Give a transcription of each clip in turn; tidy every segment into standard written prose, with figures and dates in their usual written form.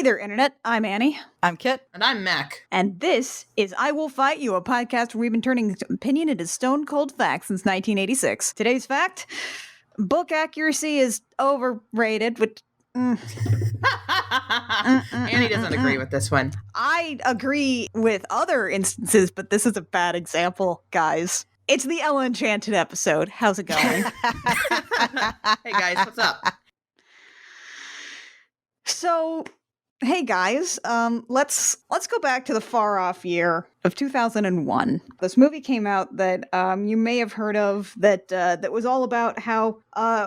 there, Internet. I'm Annie. I'm Kit. And I'm Mac. And this is I Will Fight You, a podcast where we've been turning opinion into stone cold facts since 1986. Today's fact, book accuracy is overrated, which... Annie doesn't agree with this one. I agree with other instances, but this is a bad example, guys. It's the Ella Enchanted episode. How's it going? Hey guys, what's up? So, hey guys, let's go back to the far off year of 2001. This movie came out that you may have heard of that was all about how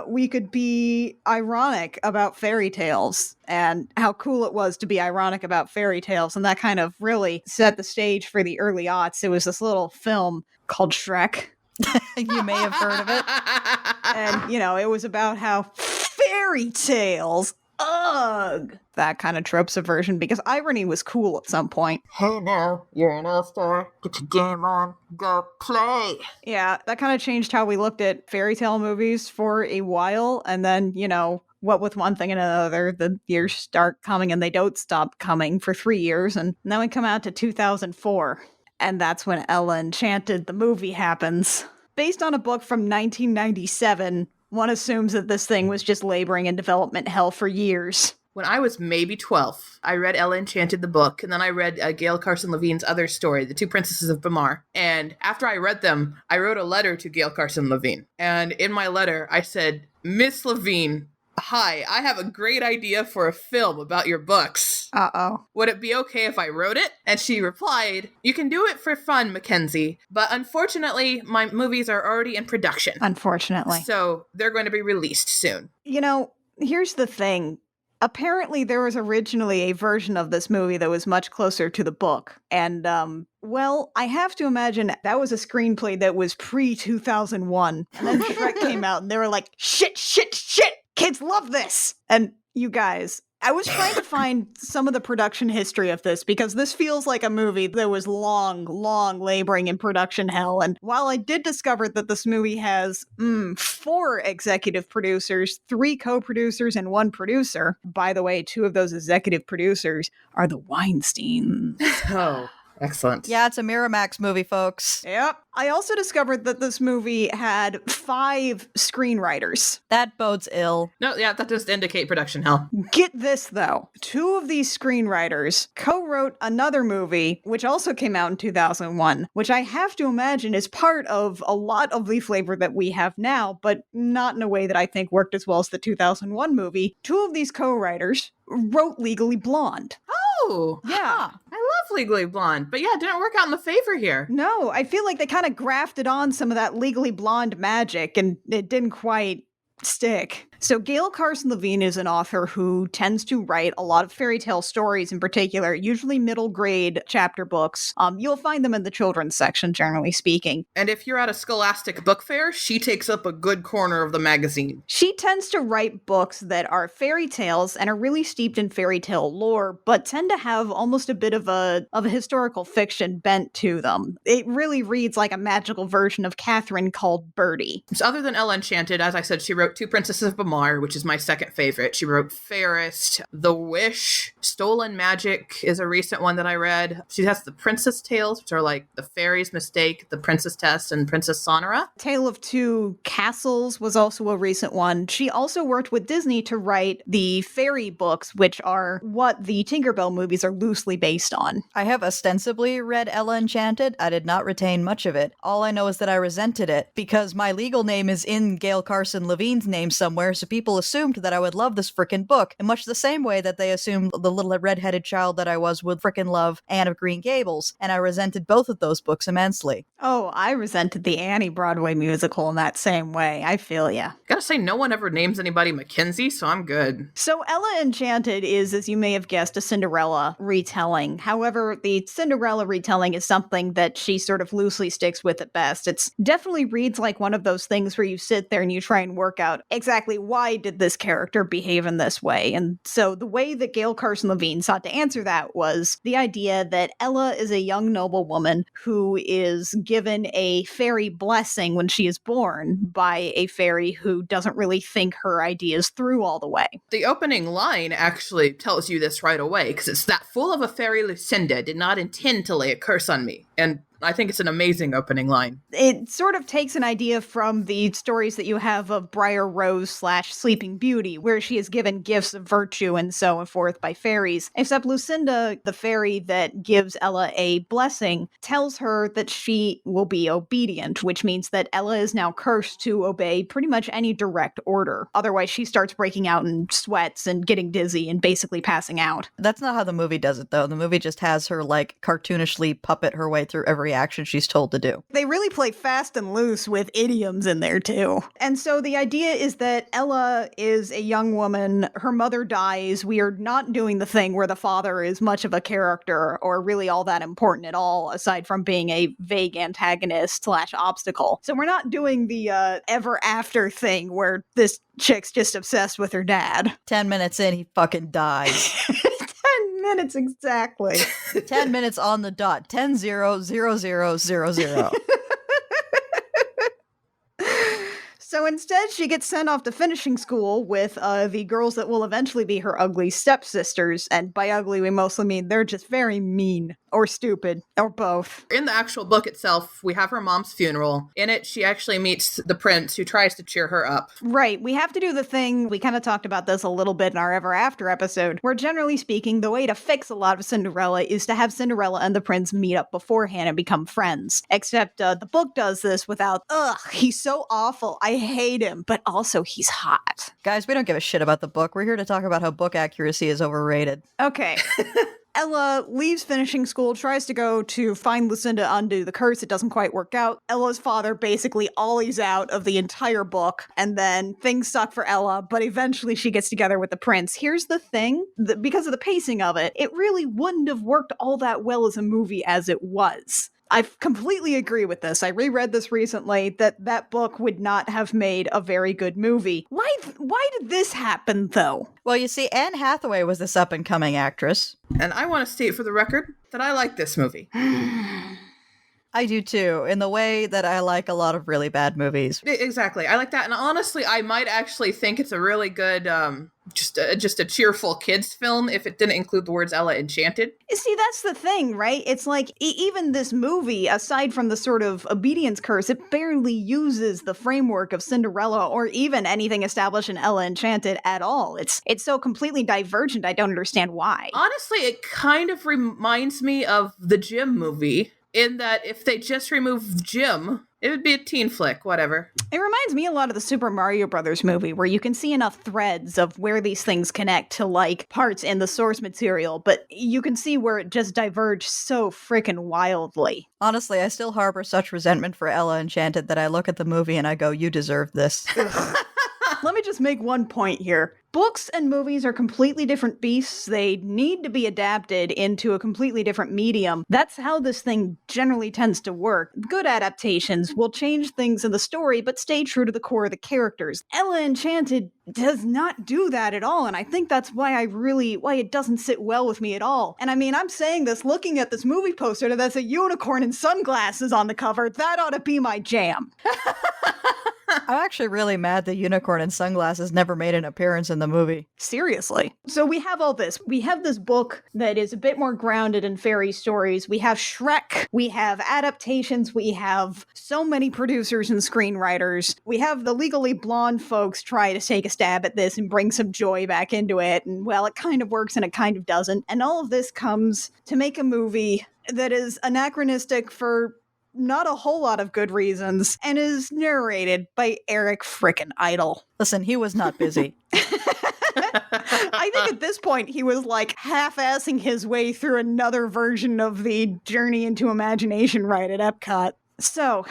we could be ironic about fairy tales and how cool it was to be ironic about fairy tales, and that kind of really set the stage for the early aughts. It was this little film called Shrek. You may have heard of it. And, it was about how fairy tales, ugh, that kind of trope subversion, because irony was cool at some point. Hey now, you're an all-star. Get your game on. Go play. Yeah, that kind of changed how we looked at fairy tale movies for a while, and then, what with one thing and another, the years start coming and they don't stop coming for 3 years, and then we come out to 2004. And that's when Ella Enchanted, the movie, happens. Based on a book from 1997, one assumes that this thing was just laboring in development hell for years. When I was maybe 12, I read Ella Enchanted, the book, and then I read Gail Carson Levine's other story, The Two Princesses of Bamar. And after I read them, I wrote a letter to Gail Carson Levine. And in my letter, I said, Miss Levine, hi, I have a great idea for a film about your books. Uh-oh. Would it be okay if I wrote it? And she replied, you can do it for fun, Mackenzie, but unfortunately, my movies are already in production. Unfortunately. So they're going to be released soon. Here's the thing. Apparently, there was originally a version of this movie that was much closer to the book. And, I have to imagine that was a screenplay that was pre-2001. And then Shrek came out and they were like, shit! Kids love this! And you guys, I was trying to find some of the production history of this because this feels like a movie that was long laboring in production hell. And while I did discover that this movie has 4 executive producers, 3 co-producers, and 1 producer, by the way, 2 of those executive producers are the Weinsteins. Oh, excellent. Yeah, it's a Miramax movie, folks. Yep. I also discovered that this movie had 5 screenwriters. That bodes ill. No, yeah, that does indicate production hell. Get this, though. 2 of these screenwriters co-wrote another movie, which also came out in 2001, which I have to imagine is part of a lot of the flavor that we have now, but not in a way that I think worked as well as the 2001 movie. 2 of these co-writers wrote Legally Blonde. Oh, Yeah. I love Legally Blonde, but yeah, it didn't work out in the favor here. No, I feel like they kind of grafted on some of that Legally Blonde magic, and it didn't quite stick. So Gail Carson Levine is an author who tends to write a lot of fairy tale stories in particular, usually middle grade chapter books. You'll find them in the children's section, generally speaking. And if you're at a Scholastic book fair, she takes up a good corner of the magazine. She tends to write books that are fairy tales and are really steeped in fairy tale lore, but tend to have almost a bit of a historical fiction bent to them. It really reads like a magical version of Catherine called Birdie. So other than Ella Enchanted, as I said, she wrote Two Princesses of Bamar, which is my second favorite. She wrote Fairest, The Wish, Stolen Magic is a recent one that I read. She has the Princess Tales, which are like The Fairy's Mistake, The Princess Test, and Princess Sonora. Tale of Two Castles was also a recent one. She also worked with Disney to write the fairy books, which are what the Tinkerbell movies are loosely based on. I have ostensibly read Ella Enchanted. I did not retain much of it. All I know is that I resented it because my legal name is in Gail Carson Levine's name somewhere, so people assumed that I would love this frickin' book in much the same way that they assumed the little redheaded child that I was would frickin' love Anne of Green Gables, and I resented both of those books immensely. Oh, I resented the Annie Broadway musical in that same way. I feel ya. Gotta say, no one ever names anybody Mackenzie, so I'm good. So Ella Enchanted is, as you may have guessed, a Cinderella retelling. However, the Cinderella retelling is something that she sort of loosely sticks with at best. It's definitely reads like one of those things where you sit there and you try and work out exactly why did this character behave in this way. And so the way that Gail Carson Levine sought to answer that was the idea that Ella is a young noblewoman who is given a fairy blessing when she is born by a fairy who doesn't really think her ideas through all the way. The opening line actually tells you this right away, because it's that fool of a fairy Lucinda did not intend to lay a curse on me. And I think it's an amazing opening line. It sort of takes an idea from the stories that you have of Briar Rose / Sleeping Beauty, where she is given gifts of virtue and so forth by fairies. Except Lucinda, the fairy that gives Ella a blessing, tells her that she will be obedient, which means that Ella is now cursed to obey pretty much any direct order. Otherwise, she starts breaking out in sweats and getting dizzy and basically passing out. That's not how the movie does it, though. The movie just has her, like, cartoonishly puppet her way through every action she's told to do. They really play fast and loose with idioms in there, too. And so the idea is that Ella is a young woman. Her mother dies. We are not doing the thing where the father is much of a character or really all that important at all, aside from being a vague antagonist / obstacle. So we're not doing the ever after thing where this chick's just obsessed with her dad. 10 minutes in, he fucking dies. 10 minutes exactly. 10 minutes on the dot. 10-0-0-0-0-0. So instead, she gets sent off to finishing school with the girls that will eventually be her ugly stepsisters. And by ugly, we mostly mean they're just very mean or stupid or both. In the actual book itself, we have her mom's funeral. In it, she actually meets the prince who tries to cheer her up. Right. We have to do the thing. We kind of talked about this a little bit in our Ever After episode, where generally speaking, the way to fix a lot of Cinderella is to have Cinderella and the prince meet up beforehand and become friends. Except the book does this without, he's so awful. I hate him, but also he's hot. Guys, we don't give a shit about the book. We're here to talk about how book accuracy is overrated. Okay. Ella leaves finishing school, tries to go to find Lucinda, undo the curse. It doesn't quite work out. Ella's father basically ollies out of the entire book, and then things suck for Ella, but eventually she gets together with the prince. Here's the thing, because of the pacing of it, it really wouldn't have worked all that well as a movie as it was. I completely agree with this. I reread this recently, that book would not have made a very good movie. Why did this happen, though? Well, you see, Anne Hathaway was this up-and-coming actress. And I want to state for the record that I like this movie. I do too, in the way that I like a lot of really bad movies. Exactly. I like that. And honestly, I might actually think it's a really good, just a cheerful kids film if it didn't include the words Ella Enchanted. See, that's the thing, right? It's like, even this movie, aside from the sort of obedience curse, it barely uses the framework of Cinderella or even anything established in Ella Enchanted at all. It's so completely divergent, I don't understand why. Honestly, it kind of reminds me of the Jim movie, in that if they just removed Jim, it would be a teen flick, whatever. It reminds me a lot of the Super Mario Brothers movie, where you can see enough threads of where these things connect to, like, parts in the source material, but you can see where it just diverged so frickin' wildly. Honestly, I still harbor such resentment for Ella Enchanted that I look at the movie and I go, you deserve this. Let me just make one point here. Books and movies are completely different beasts. They need to be adapted into a completely different medium. That's how this thing generally tends to work. Good adaptations will change things in the story, but stay true to the core of the characters. Ella Enchanted does not do that at all, and I think that's why it doesn't sit well with me at all. And I mean, I'm saying this looking at this movie poster that's a unicorn and sunglasses on the cover. That ought to be my jam. I'm actually really mad the unicorn and sunglasses never made an appearance in the movie. Seriously. So we have all this. We have this book that is a bit more grounded in fairy stories. We have Shrek. We have adaptations. We have so many producers and screenwriters. We have the Legally Blonde folks try to take a stab at this and bring some joy back into it. And well, it kind of works and it kind of doesn't. And all of this comes to make a movie that is anachronistic for not a whole lot of good reasons, and is narrated by Eric frickin' Idle. Listen, he was not busy. I think at this point he was like half-assing his way through another version of the Journey into Imagination ride at Epcot. So,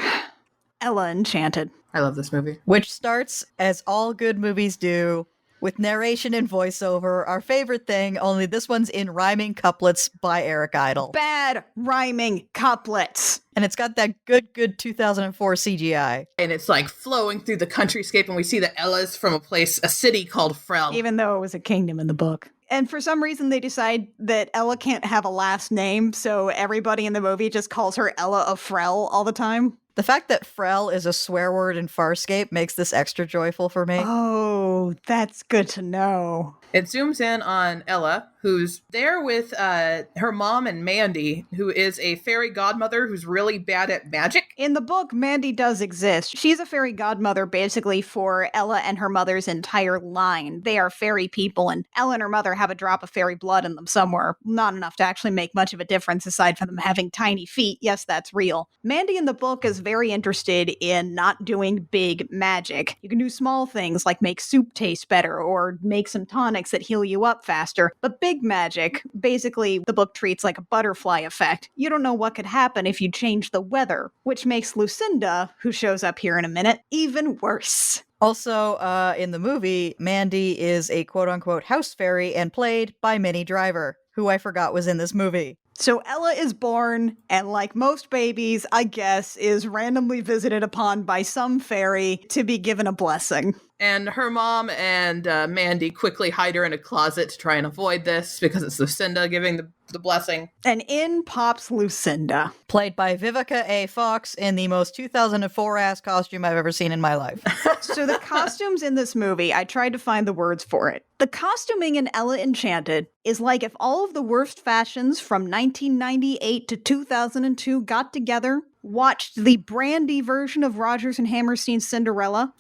Ella Enchanted. I love this movie. Which starts, as all good movies do, with narration and voiceover, our favorite thing, only this one's in rhyming couplets by Eric Idle. Bad rhyming couplets. And it's got that good 2004 CGI. And it's like flowing through the countryscape, and we see that Ella's from a city called Frel. Even though it was a kingdom in the book. And for some reason, they decide that Ella can't have a last name, so everybody in the movie just calls her Ella of Frel all the time. The fact that Frel is a swear word in Farscape makes this extra joyful for me. Oh, that's good to know. It zooms in on Ella, who's there with her mom and Mandy, who is a fairy godmother who's really bad at magic. In the book, Mandy does exist. She's a fairy godmother basically for Ella and her mother's entire line. They are fairy people, and Ella and her mother have a drop of fairy blood in them somewhere. Not enough to actually make much of a difference aside from them having tiny feet. Yes, that's real. Mandy in the book is very interested in not doing big magic. You can do small things like make soup taste better or make some tonics that heal you up faster. But big magic, basically, the book treats like a butterfly effect. You don't know what could happen if you change the weather, which makes Lucinda, who shows up here in a minute, even worse. Also, in the movie, Mandy is a quote-unquote house fairy and played by Minnie Driver, who I forgot was in this movie. So Ella is born, and like most babies, I guess, is randomly visited upon by some fairy to be given a blessing. And her mom and Mandy quickly hide her in a closet to try and avoid this because it's Lucinda giving the blessing. And in pops Lucinda. Played by Vivica A. Fox in the most 2004-ass costume I've ever seen in my life. So the costumes in this movie, I tried to find the words for it. The costuming in Ella Enchanted is like if all of the worst fashions from 1998 to 2002 got together, watched the Brandy version of Rodgers and Hammerstein's Cinderella,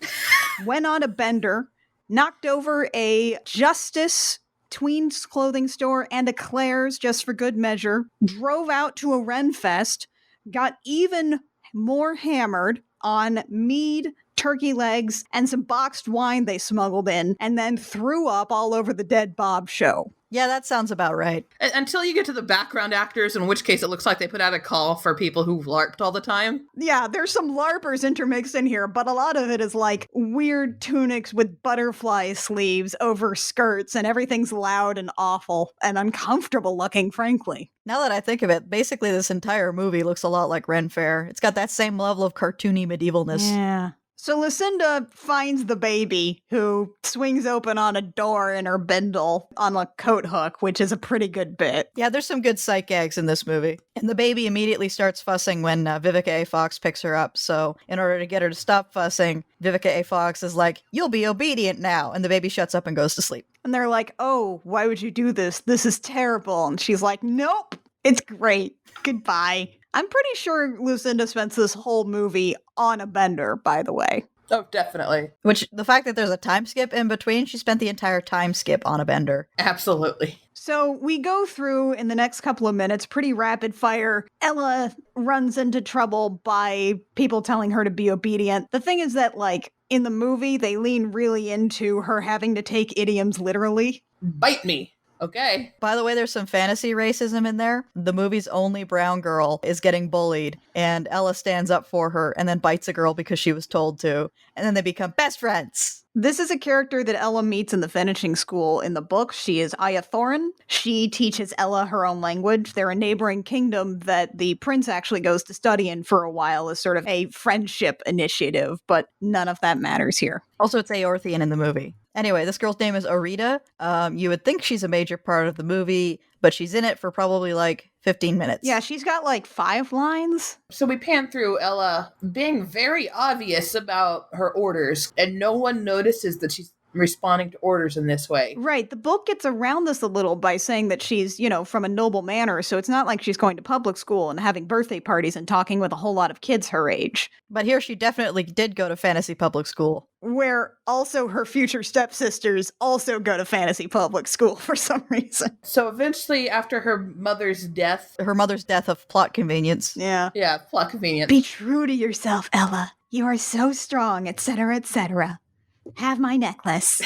went on a bender, knocked over a Justice tweens clothing store and a Claire's just for good measure, drove out to a Renfest, got even more hammered on mead, turkey legs, and some boxed wine they smuggled in, and then threw up all over the Dead Bob show. Yeah, that sounds about right. Until you get to the background actors, in which case it looks like they put out a call for people who LARPed all the time. Yeah, there's some LARPers intermixed in here, but a lot of it is like weird tunics with butterfly sleeves over skirts, and everything's loud and awful and uncomfortable looking, frankly. Now that I think of it, basically this entire movie looks a lot like Ren Fair. It's got that same level of cartoony medievalness. Yeah. So Lucinda finds the baby, who swings open on a door in her bindle on a coat hook, which is a pretty good bit. Yeah, there's some good sight gags in this movie. And the baby immediately starts fussing when Vivica A. Fox picks her up. So in order to get her to stop fussing, Vivica A. Fox is like, "You'll be obedient now." And the baby shuts up and goes to sleep. And they're like, "Oh, why would you do this? This is terrible." And she's like, "Nope, it's great. Goodbye." I'm pretty sure Lucinda spends this whole movie on a bender, by the way. Oh, definitely. Which, the fact that there's a time skip in between, she spent the entire time skip on a bender. Absolutely. So we go through in the next couple of minutes, pretty rapid fire. Ella runs into trouble by people telling her to be obedient. The thing is that, like, in the movie, they lean really into her having to take idioms literally. Bite me. Okay. By the way, there's some fantasy racism in there. The movie's only brown girl is getting bullied, and Ella stands up for her and then bites a girl because she was told to, and then they become best friends. This is a character that Ella meets in the finishing school in the book. She is Aya Thorin. She teaches Ella her own language. They're a neighboring kingdom that the prince actually goes to study in for a while as sort of a friendship initiative, but none of that matters here. Also, it's Aorthian in the movie. Anyway, this girl's name is Arita. You would think she's a major part of the movie, but she's in it for probably like 15 minutes. Yeah, she's got like 5 lines. So we pan through Ella being very obvious about her orders, and no one notices that she's responding to orders in this way. Right. The book gets around this a little by saying that she's, from a noble manor, so it's not like she's going to public school and having birthday parties and talking with a whole lot of kids her age. But here she definitely did go to fantasy public school. Where also her future stepsisters also go to fantasy public school for some reason. So eventually, after her mother's death... Her mother's death of plot convenience. Yeah. Yeah, plot convenience. Be true to yourself, Ella. You are so strong, etc., etc. Have my necklace.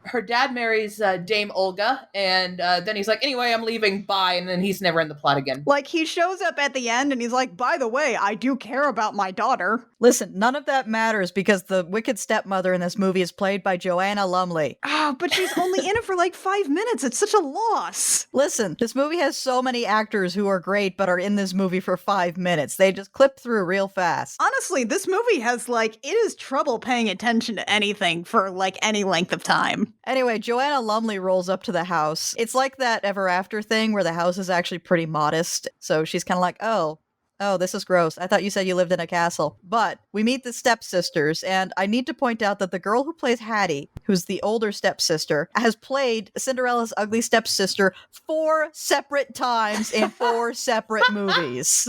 her dad marries Dame Olga, and then he's like, anyway, I'm leaving, bye, and then he's never in the plot again. Like, he shows up at the end and he's like, by the way, I do care about my daughter. Listen, none of that matters because the wicked stepmother in this movie is played by Joanna Lumley. Ah, but she's only in it for like 5 minutes. It's such a loss. Listen, this movie has so many actors who are great but are in this movie for 5 minutes. They just clip through real fast. Honestly, this movie has like, it is trouble paying attention to anything for like any length of time. Anyway, Joanna Lumley rolls up to the house. It's like that Ever After thing where the house is actually pretty modest. So she's kind of like, oh, this is gross. I thought you said you lived in a castle. But we meet the stepsisters, and I need to point out that the girl who plays Hattie, who's the older stepsister, has played Cinderella's ugly stepsister 4 separate times in 4 separate movies.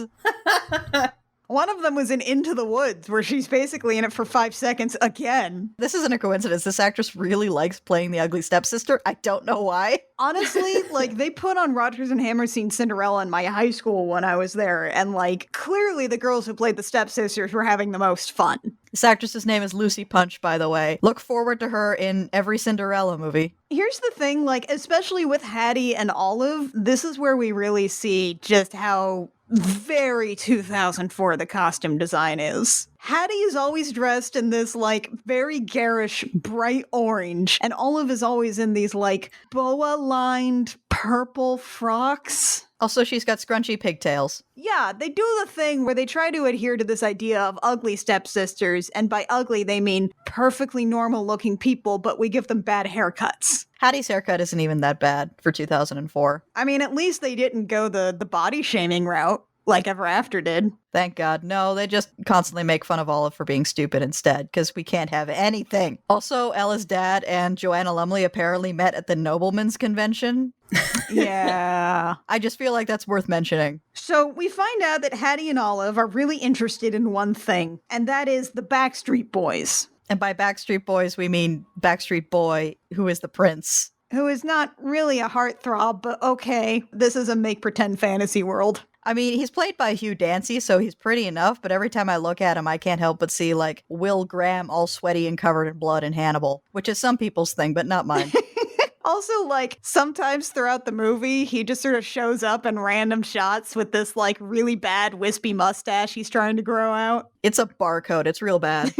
One of them was in Into the Woods, where she's basically in it for 5 seconds again. This isn't a coincidence. This actress really likes playing the ugly stepsister. I don't know why. Honestly, like, they put on Rodgers and Hammerstein Cinderella in my high school when I was there, and like, clearly the girls who played the stepsisters were having the most fun. This actress's name is Lucy Punch, by the way. Look forward to her in every Cinderella movie. Here's the thing, like, especially with Hattie and Olive, this is where we really see just how very 2004 the costume design is. Hattie is always dressed in this, like, very garish, bright orange, and Olive is always in these, like, boa-lined purple frocks. Also, she's got scrunchy pigtails. Yeah, they do the thing where they try to adhere to this idea of ugly stepsisters, and by ugly, they mean perfectly normal-looking people, but we give them bad haircuts. Hattie's haircut isn't even that bad for 2004. I mean, at least they didn't go the body-shaming route, like Ever After did. Thank God. No, they just constantly make fun of Olive for being stupid instead, because we can't have anything. Also, Ella's dad and Joanna Lumley apparently met at the Noblemen's Convention. Yeah. I just feel like that's worth mentioning. So we find out that Hattie and Olive are really interested in one thing, and that is the Backstreet Boys. And by Backstreet Boys, we mean Backstreet Boy, who is the prince. Who is not really a heartthrob, but okay, this is a make-pretend fantasy world. I mean, he's played by Hugh Dancy, so he's pretty enough, but every time I look at him, I can't help but see, like, Will Graham all sweaty and covered in blood in Hannibal, which is some people's thing, but not mine. Also, like, sometimes throughout the movie, he just sort of shows up in random shots with this, like, really bad wispy mustache he's trying to grow out. It's a barcode. It's real bad.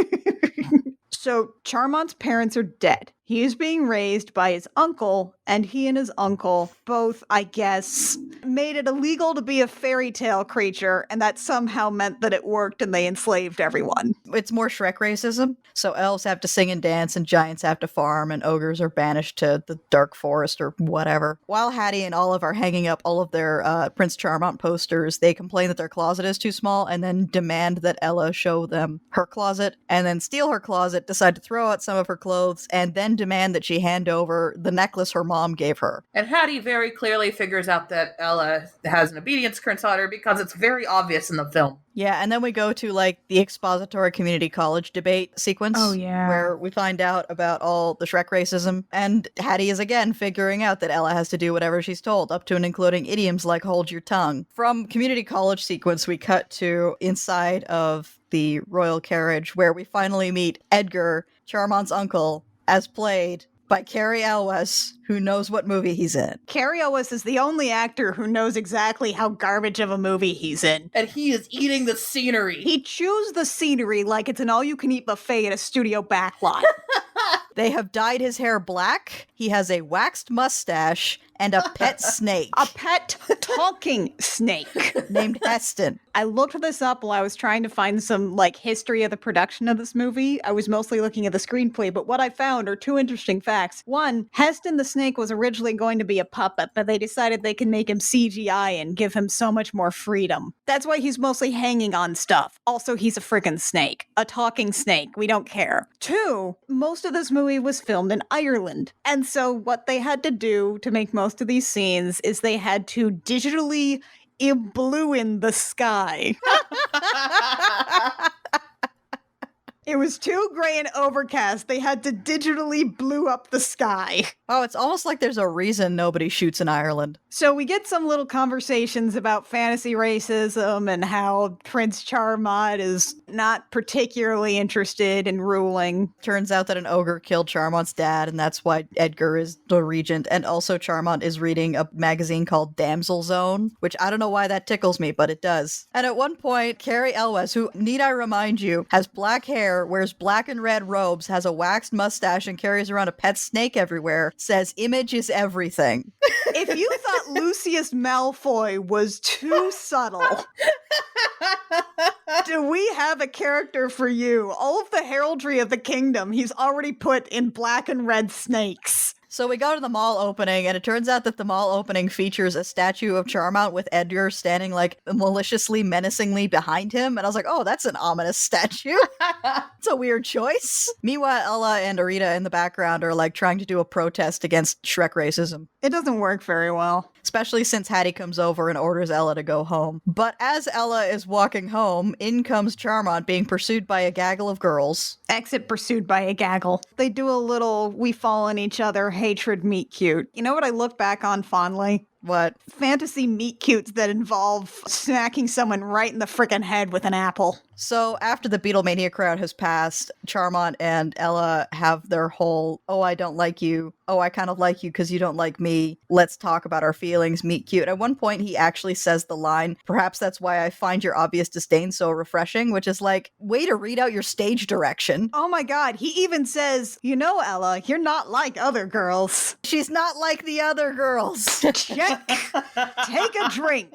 So, Charmont's parents are dead. He is being raised by his uncle, and he and his uncle both, I guess, made it illegal to be a fairy tale creature, and that somehow meant that it worked and they enslaved everyone. It's more Shrek racism. So elves have to sing and dance, and giants have to farm, and ogres are banished to the dark forest or whatever. While Hattie and Olive are hanging up all of their Prince Charmant posters, they complain that their closet is too small and then demand that Ella show them her closet, and then steal her closet, decide to throw out some of her clothes, and then demand that she hand over the necklace her mom gave her. And Hattie very clearly figures out that Ella has an obedience curse on her because it's very obvious in the film. Yeah, and then we go to, like, the expository community college debate sequence. Oh, yeah. Where we find out about all the Shrek racism, and Hattie is again figuring out that Ella has to do whatever she's told, up to and including idioms like hold your tongue. From community college sequence, we cut to inside of the royal carriage, where we finally meet Edgar, Charmont's uncle, as played by Cary Elwes, who knows what movie he's in. Cary Elwes is the only actor who knows exactly how garbage of a movie he's in. And he is eating the scenery. He chews the scenery like it's an all-you-can-eat buffet at a studio backlot. They have dyed his hair black. He has a waxed mustache and a pet snake. A pet talking snake. Named Heston. I looked this up while I was trying to find some, like, history of the production of this movie. I was mostly looking at the screenplay, but what I found are 2 interesting facts. One, Heston the snake was originally going to be a puppet, but they decided they could make him CGI and give him so much more freedom. That's why he's mostly hanging on stuff. Also, he's a freaking snake. A talking snake. We don't care. 2, most of this movie was filmed in Ireland. And so what they had to do to make most of these scenes is they had to digitally imblue in the sky. It was too gray and overcast. They had to digitally blue up the sky. Oh, it's almost like there's a reason nobody shoots in Ireland. So we get some little conversations about fantasy racism and how Prince Charmant is not particularly interested in ruling. Turns out that an ogre killed Charmant's dad, and that's why Edgar is the regent. And also Charmant is reading a magazine called Damsel Zone, which I don't know why that tickles me, but it does. And at one point, Carrie Elwes, who, need I remind you, has black hair, wears black and red robes, has a waxed mustache, and carries around a pet snake everywhere, says image is everything. If you thought Lucius Malfoy was too subtle, do we have a character for you? All of the heraldry of the kingdom he's already put in black and red snakes. So we go to the mall opening, and it turns out that the mall opening features a statue of Charmant with Edgar standing, like, maliciously, menacingly behind him. And I was like, oh, that's an ominous statue. It's a weird choice. Meanwhile, Ella and Arita in the background are, like, trying to do a protest against Shrek racism. It doesn't work very well. Especially since Hattie comes over and orders Ella to go home. But as Ella is walking home, in comes Charmant being pursued by a gaggle of girls. Exit pursued by a gaggle. They do a little we fall on each other hatred meet cute. You know what I look back on fondly? What? Fantasy meet cutes that involve smacking someone right in the frickin' head with an apple. So after the Beatlemania crowd has passed, Charmant and Ella have their whole, oh, I don't like you. Oh, I kind of like you because you don't like me. Let's talk about our feelings, meet cute. At one point, he actually says the line, perhaps that's why I find your obvious disdain so refreshing, which is like, way to read out your stage direction. Oh my god, he even says, you know, Ella, you're not like other girls. She's not like the other girls. Check. Take a drink.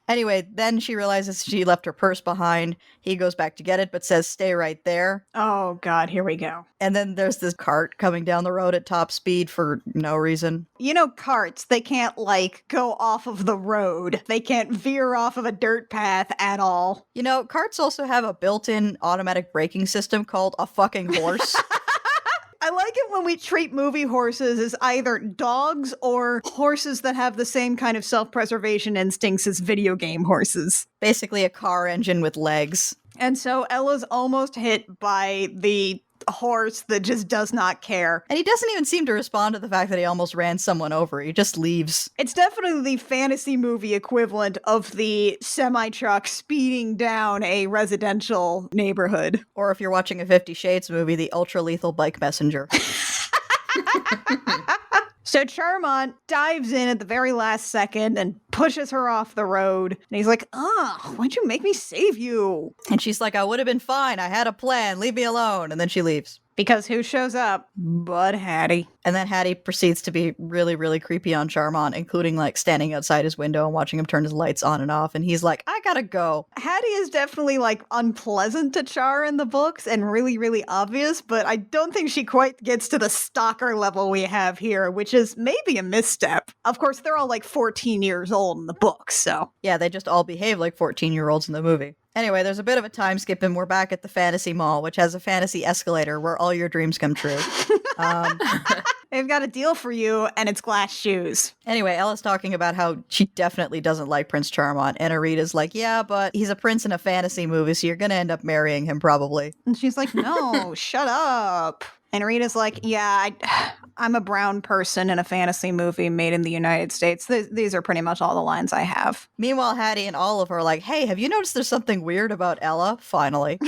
Anyway, then she realizes she left her purse behind. He goes back to get it, but says, stay right there. Oh, God, here we go. And then there's this cart coming down the road at top speed for no reason. You know, carts, they can't, like, go off of the road. They can't veer off of a dirt path at all. You know, carts also have a built-in automatic braking system called a fucking horse. I like it when we treat movie horses as either dogs or horses that have the same kind of self-preservation instincts as video game horses. Basically a car engine with legs. And so Ella's almost hit by the horse that just does not care. And he doesn't even seem to respond to the fact that he almost ran someone over. He just leaves. It's definitely the fantasy movie equivalent of the semi-truck speeding down a residential neighborhood. Or if you're watching a 50 Shades movie, the ultra-lethal bike messenger. So Charmant dives in at the very last second and pushes her off the road. And he's like, why'd you make me save you? And she's like, I would have been fine. I had a plan. Leave me alone. And then she leaves. Because who shows up but Hattie? And then Hattie proceeds to be really, really creepy on Charmant, including like standing outside his window and watching him turn his lights on and off. And he's like, I gotta go. Hattie is definitely like unpleasant to Char in the books and really, really obvious, but I don't think she quite gets to the stalker level we have here, which is maybe a misstep. Of course, they're all like 14 years old in the books, so. Yeah, they just all behave like 14-year-olds in the movie. Anyway, there's a bit of a time skip and we're back at the Fantasy Mall, which has a fantasy escalator where all your dreams come true. They've got a deal for you, and it's glass shoes. Anyway, Ella's talking about how she definitely doesn't like Prince Charmant, and Arita's like, yeah, but he's a prince in a fantasy movie, so you're gonna end up marrying him probably. And she's like, no, shut up. And Rita's like, yeah, I'm a brown person in a fantasy movie made in the United States. These are pretty much all the lines I have. Meanwhile, Hattie and Olive are like, hey, have you noticed there's something weird about Ella? Finally.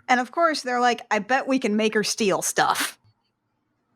And of course, they're like, I bet we can make her steal stuff.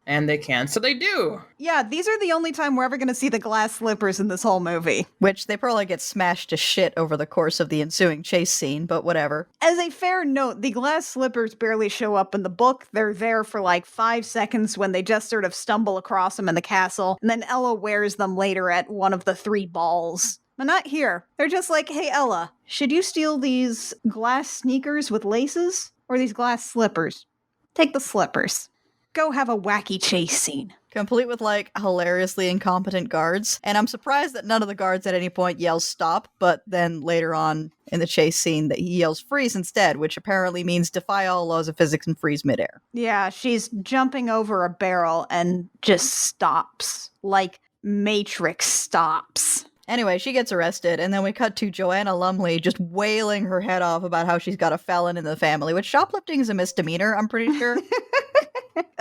And they can, so they do. Yeah, these are the only time we're ever going to see the glass slippers in this whole movie. Which they probably get smashed to shit over the course of the ensuing chase scene, but whatever. As a fair note, the glass slippers barely show up in the book. They're there for like 5 seconds when they just sort of stumble across them in the castle, and then Ella wears them later at one of the 3 balls. But not here. They're just like, hey, Ella, should you steal these glass sneakers with laces or these glass slippers? Take the slippers. Go have a wacky chase scene. Complete with, like, hilariously incompetent guards. And I'm surprised that none of the guards at any point yells stop, but then later on in the chase scene that he yells freeze instead, which apparently means defy all laws of physics and freeze midair. Yeah, she's jumping over a barrel and just stops. Like Matrix stops. Anyway, she gets arrested, and then we cut to Joanna Lumley just wailing her head off about how she's got a felon in the family, which shoplifting is a misdemeanor, I'm pretty sure.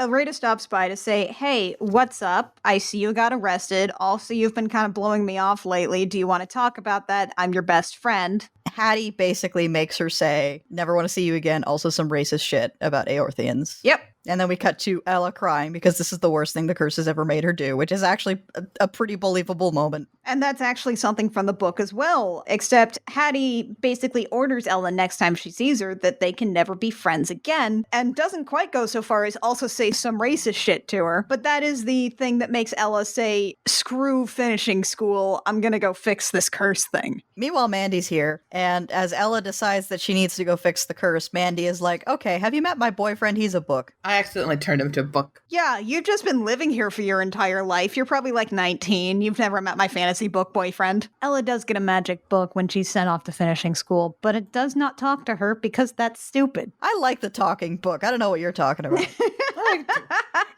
Rita stops by to say, hey, what's up? I see you got arrested. Also, you've been kind of blowing me off lately. Do you want to talk about that? I'm your best friend. Hattie basically makes her say, never want to see you again, also some racist shit about Aorthians. Yep. And then we cut to Ella crying because this is the worst thing the curse has ever made her do, which is actually a pretty believable moment. And that's actually something from the book as well, except Hattie basically orders Ella next time she sees her that they can never be friends again, and doesn't quite go so far as also say some racist shit to her. But that is the thing that makes Ella say, screw finishing school, I'm gonna go fix this curse thing. Meanwhile, Mandy's here, and as Ella decides that she needs to go fix the curse, Mandy is like, okay, have you met my boyfriend? He's a book. I accidentally turned him to a book. Yeah, you've just been living here for your entire life. You're probably like 19. You've never met my fantasy book boyfriend. Ella does get a magic book when she's sent off to finishing school, but it does not talk to her because that's stupid. I like the talking book. I don't know what you're talking about.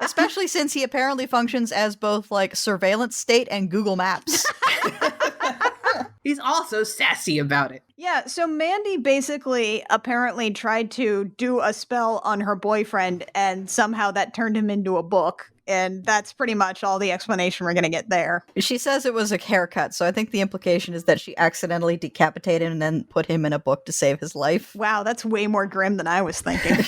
Especially since he apparently functions as both like surveillance state and Google Maps. He's also sassy about it. Yeah, so Mandy basically apparently tried to do a spell on her boyfriend, and somehow that turned him into a book. And that's pretty much all the explanation we're going to get there. She says it was a haircut, so I think the implication is that she accidentally decapitated him and then put him in a book to save his life. Wow, that's way more grim than I was thinking.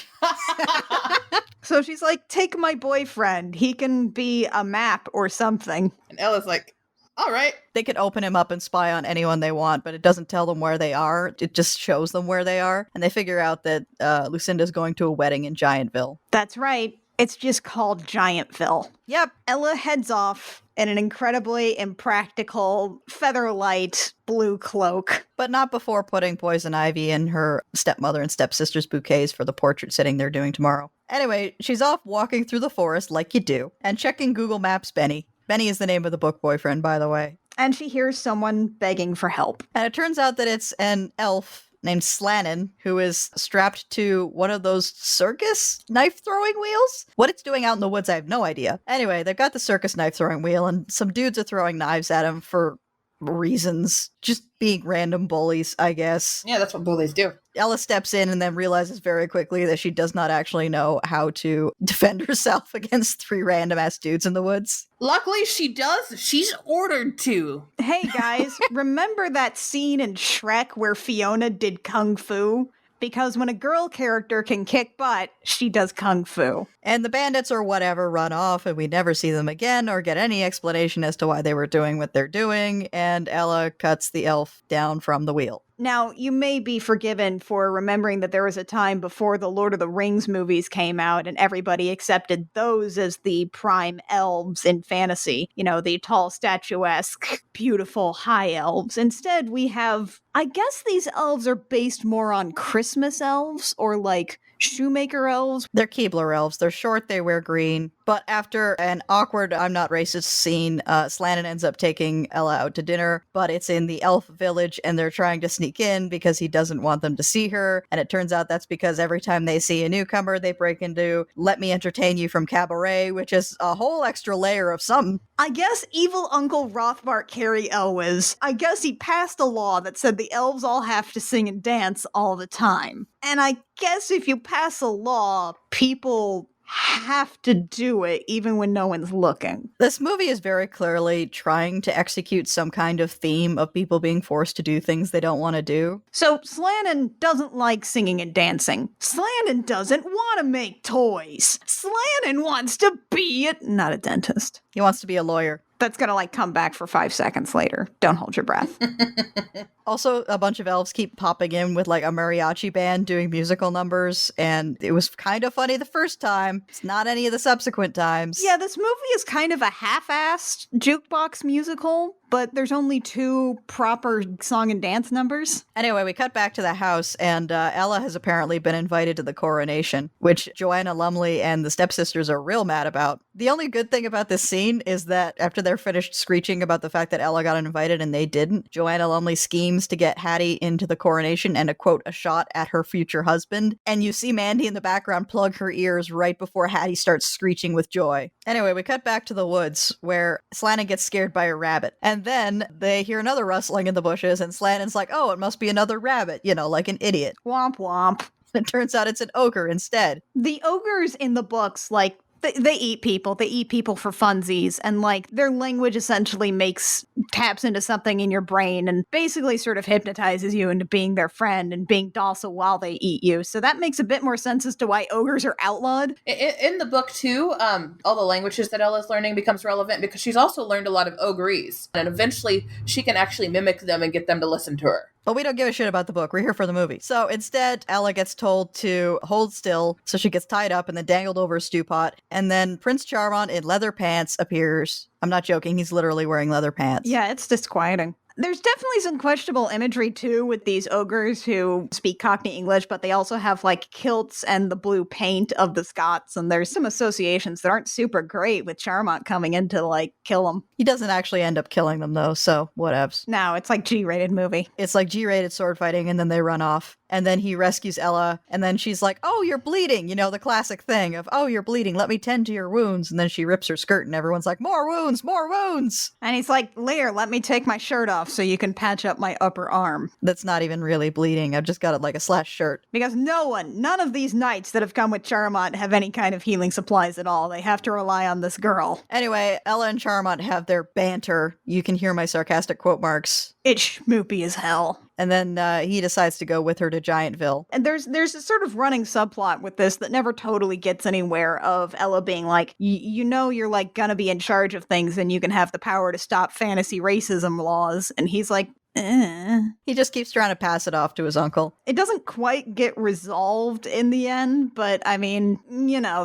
So she's like, take my boyfriend. He can be a map or something. And Ella's like, all right. They could open him up and spy on anyone they want, but it doesn't tell them where they are. It just shows them where they are. And they figure out that Lucinda's going to a wedding in Giantville. That's right. It's just called Giantville. Yep. Ella heads off in an incredibly impractical, feather-light blue cloak. But not before putting poison ivy in her stepmother and stepsister's bouquets for the portrait sitting they're doing tomorrow. Anyway, she's off walking through the forest like you do, and checking Google Maps Benny. Benny is the name of the book boyfriend, by the way. And she hears someone begging for help. And it turns out that it's an elf named Slannon, who is strapped to one of those circus knife-throwing wheels. What it's doing out in the woods, I have no idea. Anyway, they've got the circus knife-throwing wheel, and some dudes are throwing knives at him for reasons. Just being random bullies, I guess. Yeah, that's what bullies do. Ella steps in and then realizes very quickly that she does not actually know how to defend herself against three random-ass dudes in the woods. Luckily, she does. She's ordered to. Hey, guys, remember that scene in Shrek where Fiona did kung fu? Because when a girl character can kick butt, she does kung fu. And the bandits or whatever run off, and we never see them again or get any explanation as to why they were doing what they're doing, and Ella cuts the elf down from the wheel. Now, you may be forgiven for remembering that there was a time before the Lord of the Rings movies came out and everybody accepted those as the prime elves in fantasy. You know, the tall, statuesque, beautiful high elves. Instead, we have, I guess these elves are based more on Christmas elves or like shoemaker elves. They're Keebler elves. They're short, they wear green. But after an awkward I'm not racist scene, Slannon ends up taking Ella out to dinner, but it's in the elf village and they're trying to sneak in because he doesn't want them to see her. And it turns out that's because every time they see a newcomer, they break into Let Me Entertain You from Cabaret, which is a whole extra layer of something. I guess evil Uncle Rothbart Carey Elwes, I guess he passed a law that said the elves all have to sing and dance all the time. And I guess if you pass a law, people have to do it even when no one's looking. This movie is very clearly trying to execute some kind of theme of people being forced to do things they don't want to do. So Slannon doesn't like singing and dancing. Slannon doesn't want to make toys. Slannon wants to be not a dentist. He wants to be a lawyer. That's gonna like come back for 5 seconds later. Don't hold your breath. Also, a bunch of elves keep popping in with like a mariachi band doing musical numbers, and it was kind of funny the first time. It's not any of the subsequent times. Yeah, this movie is kind of a half-assed jukebox musical, but there's only 2 proper song and dance numbers. Anyway, we cut back to the house, and Ella has apparently been invited to the coronation, which Joanna Lumley and the stepsisters are real mad about. The only good thing about this scene is that after they're finished screeching about the fact that Ella got invited and they didn't, Joanna Lumley schemes to get Hattie into the coronation and a shot at her future husband. And you see Mandy in the background plug her ears right before Hattie starts screeching with joy. Anyway, we cut back to the woods where Slannon gets scared by a rabbit. And And then they hear another rustling in the bushes, and Slanen's like, oh, it must be another rabbit, like an idiot. Womp womp. It turns out it's an ogre instead. The ogres in the books, like, they eat people. They eat people for funsies. And, like, their language essentially taps into something in your brain and basically sort of hypnotizes you into being their friend and being docile while they eat you. So that makes a bit more sense as to why ogres are outlawed. In the book, too, all the languages that Ella's learning becomes relevant because she's also learned a lot of ogrese. And eventually, she can actually mimic them and get them to listen to her. But we don't give a shit about the book. We're here for the movie. So instead, Ella gets told to hold still, so she gets tied up and then dangled over a stew pot. And then Prince Charmant in leather pants appears. I'm not joking. He's literally wearing leather pants. Yeah, it's disquieting. There's definitely some questionable imagery, too, with these ogres who speak Cockney English, but they also have, like, kilts and the blue paint of the Scots, and there's some associations that aren't super great with Charmant coming in to, like, kill them. He doesn't actually end up killing them, though, so whatevs. No, it's like G-rated movie. It's like G-rated sword fighting, and then they run off. And then he rescues Ella, and then she's like, oh, you're bleeding, the classic thing of, oh, you're bleeding, let me tend to your wounds. And then she rips her skirt, and everyone's like, more wounds, more wounds. And he's like, Lear, let me take my shirt off so you can patch up my upper arm. That's not even really bleeding. I've just got it like a slash shirt. Because none of these knights that have come with Charmant have any kind of healing supplies at all. They have to rely on this girl. Anyway, Ella and Charmant have their banter. You can hear my sarcastic quote marks. It's schmoopy as hell. And then he decides to go with her to Giantville. And there's a sort of running subplot with this that never totally gets anywhere of Ella being like, you're like gonna be in charge of things and you can have the power to stop fantasy racism laws. And he's like, He just keeps trying to pass it off to his uncle. It doesn't quite get resolved in the end, but I mean,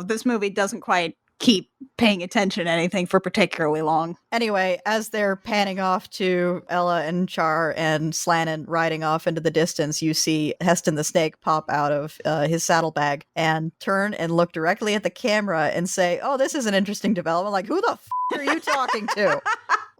this movie doesn't quite keep paying attention to anything for particularly long. Anyway, as they're panning off to Ella and Char and Slanen riding off into the distance, you see Heston the snake pop out of his saddlebag and turn and look directly at the camera and say, oh, this is an interesting development. Like, who the are you talking to?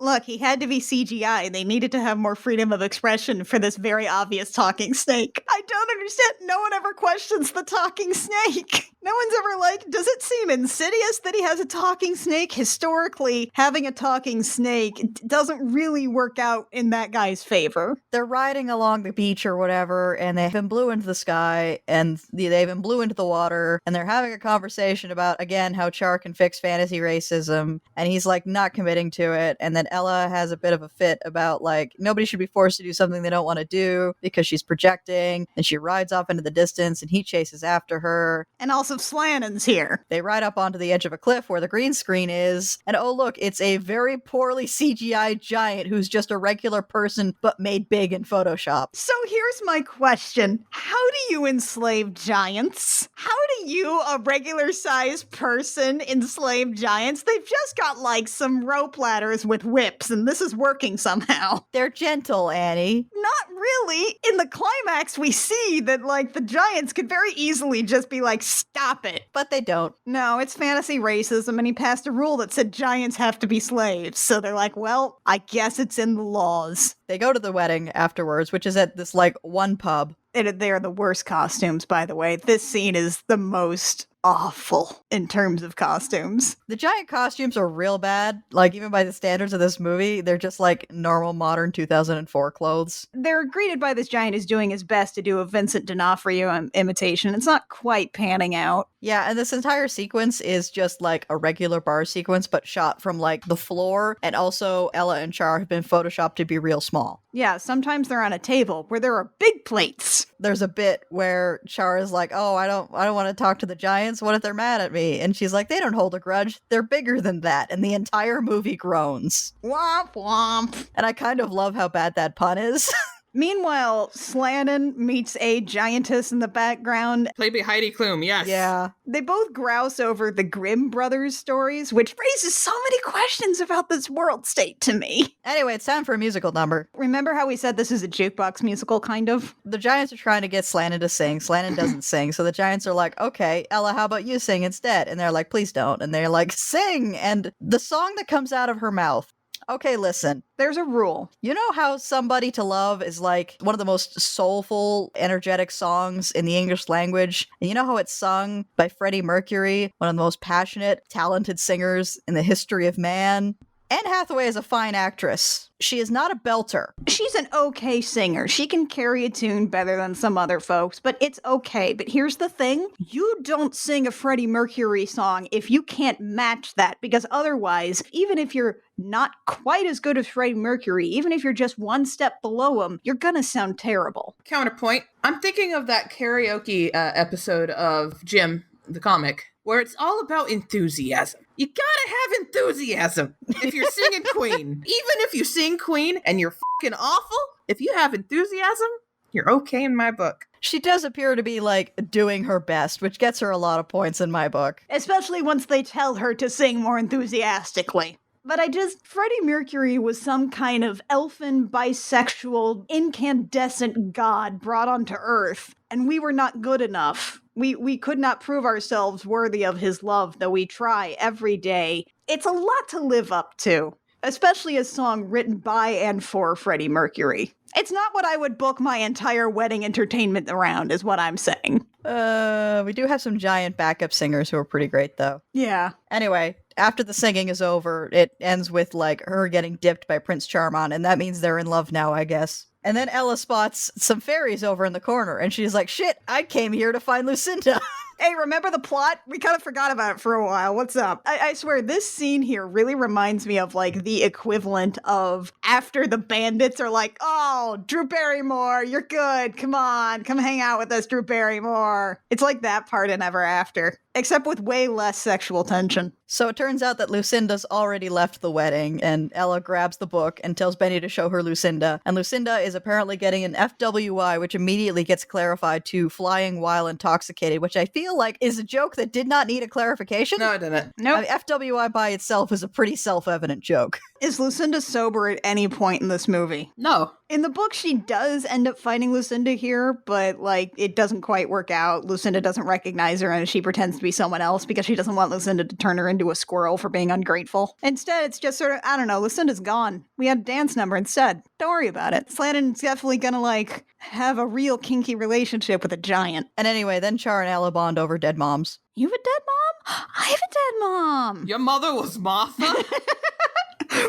Look, he had to be CGI. They needed to have more freedom of expression for this very obvious talking snake. I don't understand. No one ever questions the talking snake. No one's ever like, does it seem insidious that he has a talking snake? Historically, having a talking snake doesn't really work out in that guy's favor. They're riding along the beach or whatever, and they've been blew into the sky, and they've been blew into the water, and they're having a conversation about, again, how Char can fix fantasy racism, and he's like not committing to it, and then Ella has a bit of a fit about like nobody should be forced to do something they don't want to do because she's projecting, and she rides off into the distance and he chases after her. And also Slanen's here. They ride up onto the edge of a cliff where the green screen is, and oh look, it's a very poorly CGI giant who's just a regular person but made big in Photoshop. So here's my question. How do you enslave giants? How do you, a regular sized person, enslave giants? They've just got like some rope ladders with whips, and this is working somehow. They're gentle, Annie. Not really. In the climax, we see that like the giants could very easily just be like, stop it. But they don't. No, it's fantasy racism, and he passed a rule that said giants have to be slaves. So they're like, well, I guess it's in the laws. They go to the wedding afterwards, which is at this like one pub. They're the worst costumes, by the way. This scene is the most awful in terms of costumes. The giant costumes are real bad. Like, even by the standards of this movie, they're just like normal modern 2004 clothes. They're greeted by this giant who's doing his best to do a Vincent D'Onofrio imitation. It's not quite panning out. Yeah, and this entire sequence is just like a regular bar sequence, but shot from like the floor. And also, Ella and Char have been photoshopped to be real small. Yeah, sometimes they're on a table where there are big plates. There's a bit where Char is like, "Oh, I don't want to talk to the giants. What if they're mad at me?" And she's like, "They don't hold a grudge. They're bigger than that." And the entire movie groans. Womp womp. And I kind of love how bad that pun is. Meanwhile, Slanen meets a giantess in the background. Played by Heidi Klum, yes. Yeah. They both grouse over the Grimm brothers stories, which raises so many questions about this world state to me. Anyway, it's time for a musical number. Remember how we said this is a jukebox musical, kind of? The giants are trying to get Slanen to sing. Slanen doesn't sing. So the giants are like, okay, Ella, how about you sing instead? And they're like, please don't. And they're like, sing! And the song that comes out of her mouth. Okay, listen. There's a rule. You know how Somebody to Love is like one of the most soulful, energetic songs in the English language? And you know how it's sung by Freddie Mercury, one of the most passionate, talented singers in the history of man? Anne Hathaway is a fine actress. She is not a belter. She's an okay singer. She can carry a tune better than some other folks, but it's okay. But here's the thing. You don't sing a Freddie Mercury song if you can't match that, because otherwise, even if you're not quite as good as Freddie Mercury, even if you're just one step below him, you're gonna sound terrible. Counterpoint. I'm thinking of that karaoke episode of Jim, the comic, where it's all about enthusiasm. You gotta have enthusiasm if you're singing Queen. Even if you sing Queen and you're fucking awful, if you have enthusiasm, you're okay in my book. She does appear to be, like, doing her best, which gets her a lot of points in my book. Especially once they tell her to sing more enthusiastically. But Freddie Mercury was some kind of elfin, bisexual, incandescent god brought onto Earth, and we were not good enough. We could not prove ourselves worthy of his love, though we try every day. It's a lot to live up to, especially a song written by and for Freddie Mercury. It's not what I would book my entire wedding entertainment around, is what I'm saying. We do have some giant backup singers who are pretty great, though. Yeah. Anyway, after the singing is over, it ends with, like, her getting dipped by Prince Charmant, and that means they're in love now, I guess. And then Ella spots some fairies over in the corner, and she's like, shit, I came here to find Lucinda. Hey, remember the plot? We kind of forgot about it for a while. What's up? I swear, this scene here really reminds me of, like, the equivalent of after the bandits are like, oh, Drew Barrymore, you're good. Come on, come hang out with us, Drew Barrymore. It's like that part in Ever After, except with way less sexual tension. So it turns out that Lucinda's already left the wedding, and Ella grabs the book and tells Benny to show her Lucinda. And Lucinda is apparently getting an FWI, which immediately gets clarified to flying while intoxicated, which I feel like is a joke that did not need a clarification. No, I didn't. Nope. I mean, FWI by itself is a pretty self-evident joke. Is Lucinda sober at any point in this movie? No. In the book, she does end up fighting Lucinda here, but, like, it doesn't quite work out. Lucinda doesn't recognize her, and she pretends to be someone else because she doesn't want Lucinda to turn her into a squirrel for being ungrateful. Instead, it's just sort of, I don't know, Lucinda's gone. We had a dance number instead. Don't worry about it. Sladden's definitely gonna, like, have a real kinky relationship with a giant. And anyway, then Char and Ella bond over dead moms. You have a dead mom? I have a dead mom! Your mother was Martha?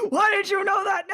Why did you know that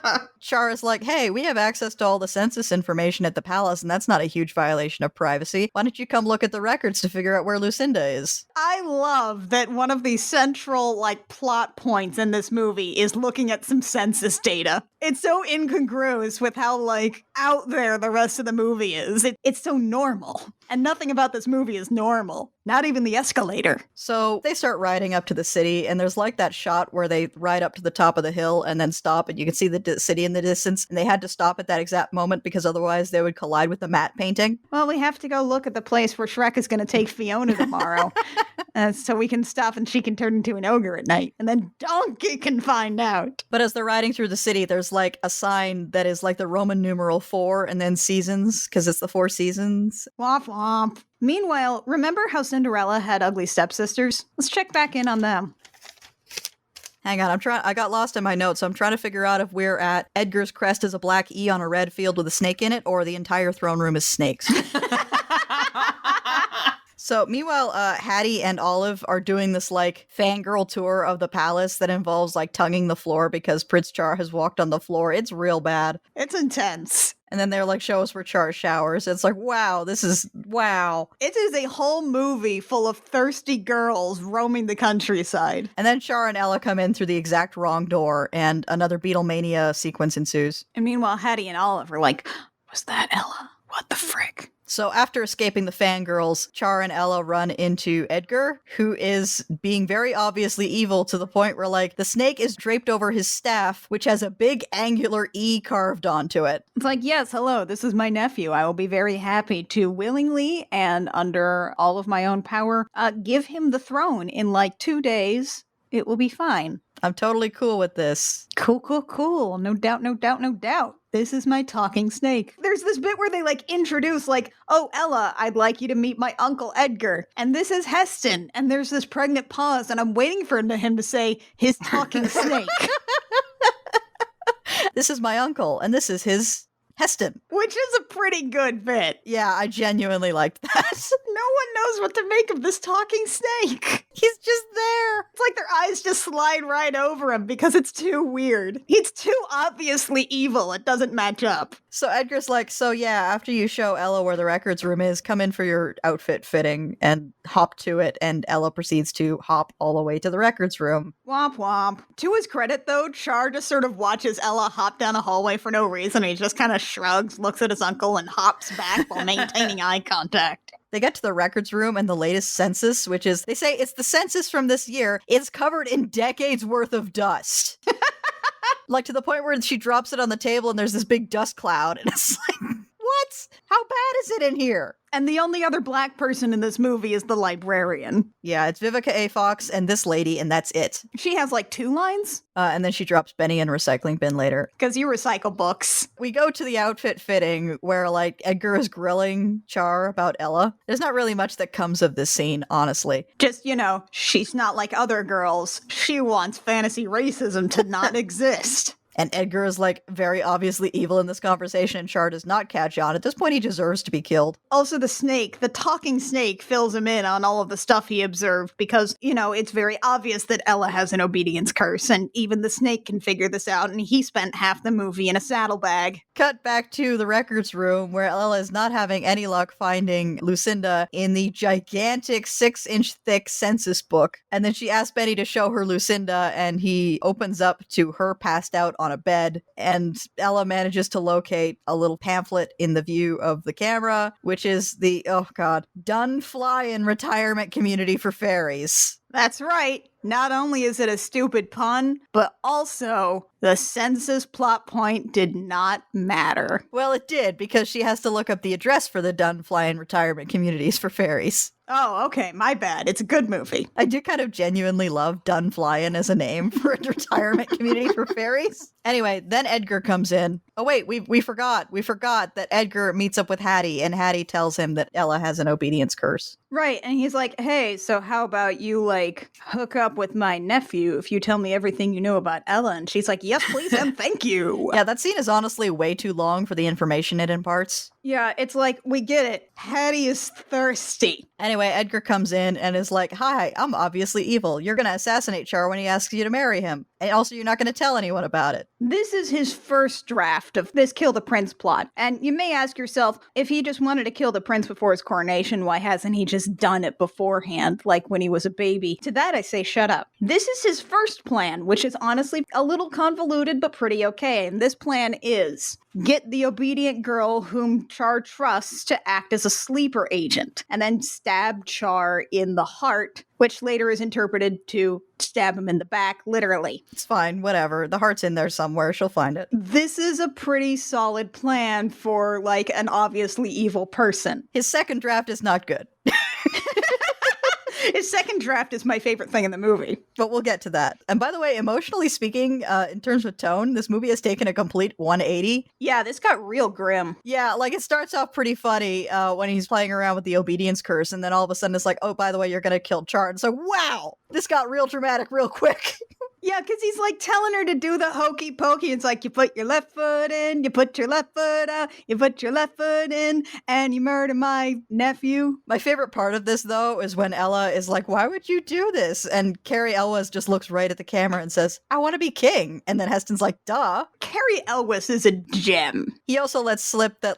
name? Char is like, hey, we have access to all the census information at the palace, and that's not a huge violation of privacy. Why don't you come look at the records to figure out where Lucinda is? I love that one of the central, like, plot points in this movie is looking at some census data. It's so incongruous with how, like, out there the rest of the movie is. It's so normal. And nothing about this movie is normal. Not even the escalator. So they start riding up to the city, and there's like that shot where they ride up to the top of the hill and then stop, and you can see the city in the distance. And they had to stop at that exact moment because otherwise they would collide with the matte painting. Well, we have to go look at the place where Shrek is going to take Fiona tomorrow. So we can stop and she can turn into an ogre at night. And then Donkey can find out. But as they're riding through the city, there's like a sign that is like the Roman numeral 4 and then seasons, because it's the 4 seasons. Womp womp. Meanwhile, remember how Cinderella had ugly stepsisters? Let's check back in on them. Hang on, I got lost in my notes, so I'm trying to figure out if we're at Edgar's crest is a black E on a red field with a snake in it, or the entire throne room is snakes. So meanwhile, Hattie and Olive are doing this like fangirl tour of the palace that involves like tonguing the floor because Prince Char has walked on the floor. It's real bad. It's intense. And then they're like, show us where Char showers. It's like, wow, wow. It is a whole movie full of thirsty girls roaming the countryside. And then Char and Ella come in through the exact wrong door, and another Beatlemania sequence ensues. And meanwhile, Hattie and Olive are like, was that Ella? What the frick? So after escaping the fangirls, Char and Ella run into Edgar, who is being very obviously evil to the point where, like, the snake is draped over his staff, which has a big angular E carved onto it. It's like, yes, hello, this is my nephew. I will be very happy to willingly and under all of my own power give him the throne in like 2 days. It will be fine. I'm totally cool with this. Cool, cool, cool. No doubt, no doubt, no doubt. This is my talking snake. There's this bit where they like introduce like, oh, Ella, I'd like you to meet my uncle Edgar. And this is Heston. And there's this pregnant pause and I'm waiting for him to say his talking snake. This is my uncle and this is his Heston. Which is a pretty good bit. Yeah, I genuinely liked that. No one knows what to make of this talking snake. He's just there. It's like their eyes just slide right over him because it's too weird. He's too obviously evil. It doesn't match up. So Edgar's like, so yeah, after you show Ella where the records room is, come in for your outfit fitting and hop to it. And Ella proceeds to hop all the way to the records room. Womp womp. To his credit, though, Char just sort of watches Ella hop down a hallway for no reason. He just kind of shrugs, looks at his uncle, and hops back while maintaining eye contact. They get to the records room and the latest census, which is, they say it's the census from this year. It's covered in decades worth of dust. Like to the point where she drops it on the table and there's this big dust cloud. And it's like, what? How bad is it in here? And the only other black person in this movie is the librarian. Yeah, it's Vivica A. Fox and this lady, and that's it. She has like 2 lines. And then she drops Benny in a recycling bin later. Because you recycle books. We go to the outfit fitting where, like, Edgar is grilling Char about Ella. There's not really much that comes of this scene, honestly. Just, she's not like other girls. She wants fantasy racism to not exist. And Edgar is, like, very obviously evil in this conversation, and Char does not catch on. At this point, he deserves to be killed. Also, the talking snake fills him in on all of the stuff he observed because, it's very obvious that Ella has an obedience curse, and even the snake can figure this out, and he spent half the movie in a saddlebag. Cut back to the records room where Ella is not having any luck finding Lucinda in the gigantic 6-inch thick census book. And then she asks Benny to show her Lucinda, and he opens up to her passed out on a bed, and Ella manages to locate a little pamphlet in the view of the camera, which is the, Dunflyin Retirement Community for Fairies. That's right. Not only is it a stupid pun, but also the census plot point did not matter. Well, it did, because she has to look up the address for the Dunflyin Retirement Communities for Fairies. Oh, okay, my bad. It's a good movie. I do kind of genuinely love Dunflyin as a name for a retirement community for fairies. Anyway, then Edgar comes in. Oh wait, we forgot. We forgot that Edgar meets up with Hattie, and Hattie tells him that Ella has an obedience curse. Right, and he's like, hey, so how about you, hook up with my nephew if you tell me everything you know about Ella? And she's like, yes, please, and thank you. Yeah, that scene is honestly way too long for the information it imparts. Yeah, it's like, we get it. Hattie is thirsty. Anyway, Edgar comes in and is like, hi, I'm obviously evil. You're going to assassinate Char when he asks you to marry him. And also, you're not going to tell anyone about it. This is his first draft of this Kill the Prince plot. And you may ask yourself, if he just wanted to kill the prince before his coronation, why hasn't he just done it beforehand, like when he was a baby? To that, I say, shut up. This is his first plan, which is honestly a little convoluted, but pretty okay. And this plan is get the obedient girl whom Char trusts to act as a sleeper agent, and then stab Char in the heart, which later is interpreted to stab him in the back, literally. It's fine, whatever. The heart's in there somewhere. She'll find it. This is a pretty solid plan for, an obviously evil person. His second draft is not good. His second draft is my favorite thing in the movie. But we'll get to that. And by the way, emotionally speaking, in terms of tone, this movie has taken a complete 180. Yeah, this got real grim. Yeah, it starts off pretty funny when he's playing around with the obedience curse, and then all of a sudden it's like, oh, by the way, you're gonna kill Char. And so, wow, this got real dramatic real quick. Yeah, because he's telling her to do the hokey pokey. It's like, you put your left foot in, you put your left foot out, you put your left foot in, and you murder my nephew. My favorite part of this, though, is when Ella is like, why would you do this? And Carrie Elwes just looks right at the camera and says, I want to be king. And then Heston's like, duh. Carrie Elwes is a gem. He also lets slip that,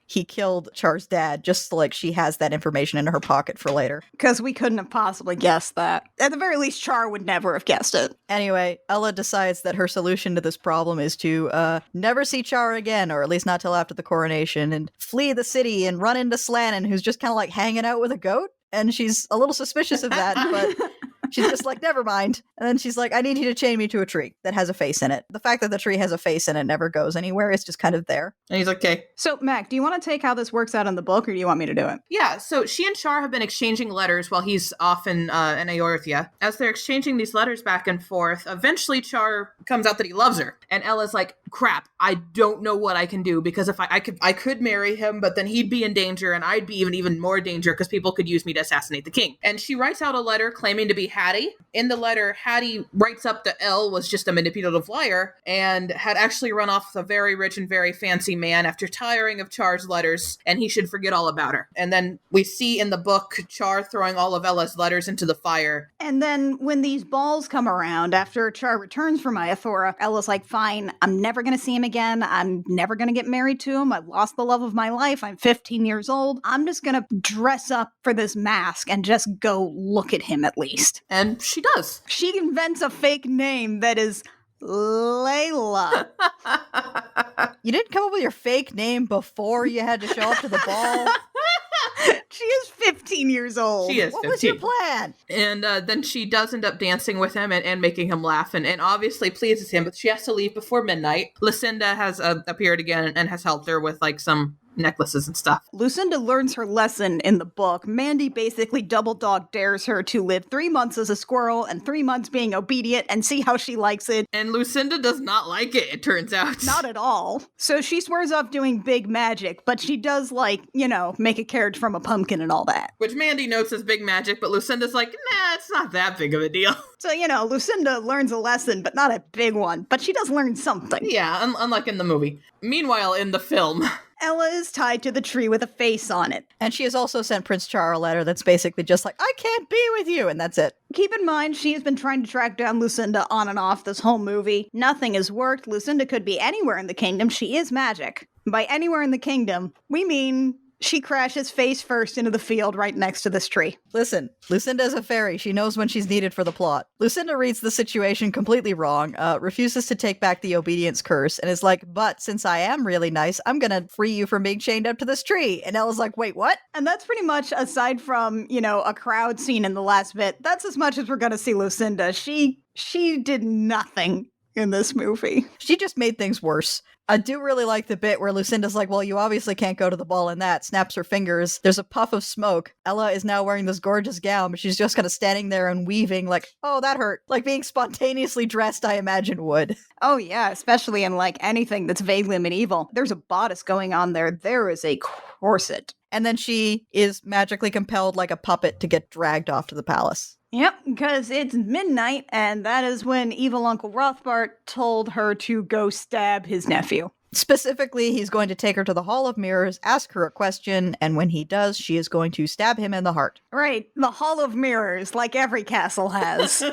he killed Char's dad, just so, she has that information in her pocket for later. Because we couldn't have possibly guessed that. At the very least, Char would never have guessed it. Anyway, Ella decides that her solution to this problem is to never see Char again, or at least not till after the coronation, and flee the city and run into Slannon, who's just kind of hanging out with a goat. And she's a little suspicious of that, but she's just like, never mind. And then she's like, I need you to chain me to a tree that has a face in it. The fact that the tree has a face in it never goes anywhere. It's just kind of there. And he's like, okay. So, Mac, do you want to take how this works out in the book, or do you want me to do it? Yeah, so she and Char have been exchanging letters while he's off in Eorthia. As they're exchanging these letters back and forth, eventually Char comes out that he loves her. And Ella's like, crap, I don't know what I can do, because if I could marry him, but then he'd be in danger, and I'd be even more danger because people could use me to assassinate the king. And she writes out a letter claiming to be Hattie. In the letter, Hattie writes up that Elle was just a manipulative liar and had actually run off with a very rich and very fancy man after tiring of Char's letters, and he should forget all about her. And then we see in the book Char throwing all of Ella's letters into the fire. And then when these balls come around after Char returns from Iathora, Ella's like, fine, I'm never going to see him again. I'm never going to get married to him. I lost the love of my life. I'm 15 years old. I'm just going to dress up for this mask and just go look at him at least. And she does. She invents a fake name that is Layla. You didn't come up with your fake name before you had to show up to the ball? She is 15 years old. She is What 15. was your plan? And then she does end up dancing with him and making him laugh and obviously pleases him, but she has to leave before midnight. Lucinda has appeared again and has helped her with like some necklaces and stuff. Lucinda learns her lesson in the book. Mandy basically double dog dares her to live 3 months as a squirrel and 3 months being obedient and see how she likes it. And Lucinda does not like it turns out. Not at all. So she swears off doing big magic, but she does, like, you know, make a carriage from a pumpkin and all that. Which Mandy notes as big magic, but Lucinda's like, nah, it's not that big of a deal. So, you know, Lucinda learns a lesson, but not a big one. But she does learn something. Yeah, unlike in the movie. Meanwhile, in the film, Ella is tied to the tree with a face on it. And she has also sent Prince Char a letter that's basically just like, I can't be with you, and that's it. Keep in mind, she has been trying to track down Lucinda on and off this whole movie. Nothing has worked. Lucinda could be anywhere in the kingdom. She is magic. By anywhere in the kingdom, we mean she crashes face first into the field right next to this tree. Listen, Lucinda's a fairy. She knows when she's needed for the plot. Lucinda reads the situation completely wrong, refuses to take back the obedience curse, and is like, but since I am really nice, I'm gonna free you from being chained up to this tree. And Ella's like, wait, what? And that's pretty much, aside from, you know, a crowd scene in the last bit, that's as much as we're gonna see Lucinda. She did nothing in this movie. She just made things worse. I do really like the bit where Lucinda's like, well, you obviously can't go to the ball in that, snaps her fingers. There's a puff of smoke. Ella is now wearing this gorgeous gown, but she's just kind of standing there and weaving like, oh, that hurt. Like being spontaneously dressed, I imagine would. Oh yeah, especially in like anything that's vaguely medieval. There's a bodice going on there. There is a corset. And then she is magically compelled like a puppet to get dragged off to the palace. Yep, because it's midnight, and that is when evil Uncle Rothbart told her to go stab his nephew. Specifically, he's going to take her to the Hall of Mirrors, ask her a question, and when he does, she is going to stab him in the heart. Right, the Hall of Mirrors, like every castle has.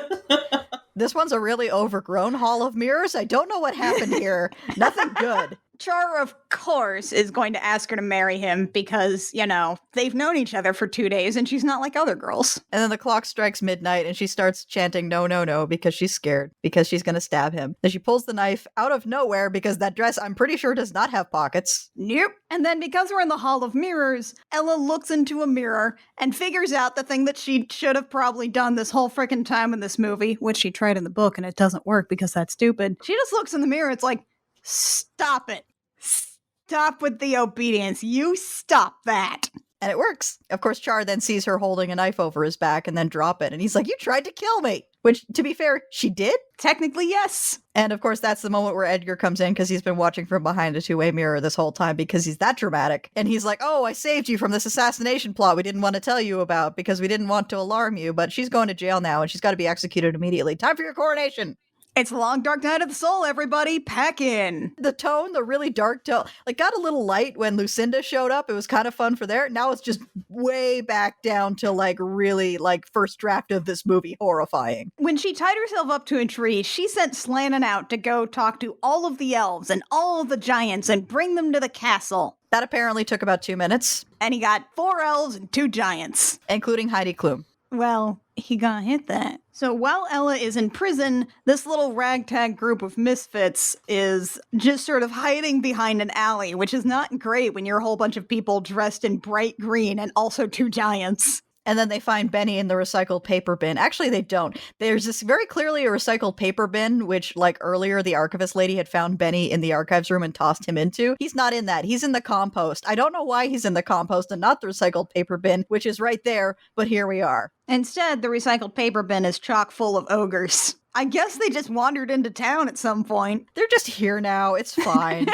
This one's a really overgrown Hall of Mirrors. I don't know what happened here. Nothing good. Char, of course, is going to ask her to marry him because, you know, they've known each other for 2 days and she's not like other girls. And then the clock strikes midnight and she starts chanting no, no, no because she's scared, because she's going to stab him. Then she pulls the knife out of nowhere because that dress, I'm pretty sure, does not have pockets. Nope. And then because we're in the Hall of Mirrors, Ella looks into a mirror and figures out the thing that she should have probably done this whole freaking time in this movie, which she tried in the book and it doesn't work because that's stupid. She just looks in the mirror. It's like, stop it. Stop with the obedience. You stop that. And it works. Of course, Char then sees her holding a knife over his back and then drop it. And he's like, you tried to kill me. Which, to be fair, she did. Technically, yes. And of course, that's the moment where Edgar comes in because he's been watching from behind a two-way mirror this whole time because he's that dramatic. And he's like, oh, I saved you from this assassination plot we didn't want to tell you about because we didn't want to alarm you. But she's going to jail now and she's got to be executed immediately. Time for your coronation. It's a long, dark night of the soul, everybody. Pack in. The tone, the really dark tone, like got a little light when Lucinda showed up. It was kind of fun for there. Now it's just way back down to like really like first draft of this movie horrifying. When she tied herself up to a tree, she sent Slannon out to go talk to all of the elves and all of the giants and bring them to the castle. That apparently took about 2 minutes. And he got 4 elves and 2 giants. Including Heidi Klum. Well, he got hit that. So while Ella is in prison, this little ragtag group of misfits is just sort of hiding behind an alley, which is not great when you're a whole bunch of people dressed in bright green and also 2 giants. And then they find Benny in the recycled paper bin. Actually, they don't. There's this very clearly a recycled paper bin, which, like earlier, the archivist lady had found Benny in the archives room and tossed him into. He's not in that. He's in the compost. I don't know why he's in the compost and not the recycled paper bin, which is right there, but here we are. Instead, the recycled paper bin is chock full of ogres. I guess they just wandered into town at some point. They're just here now. It's fine.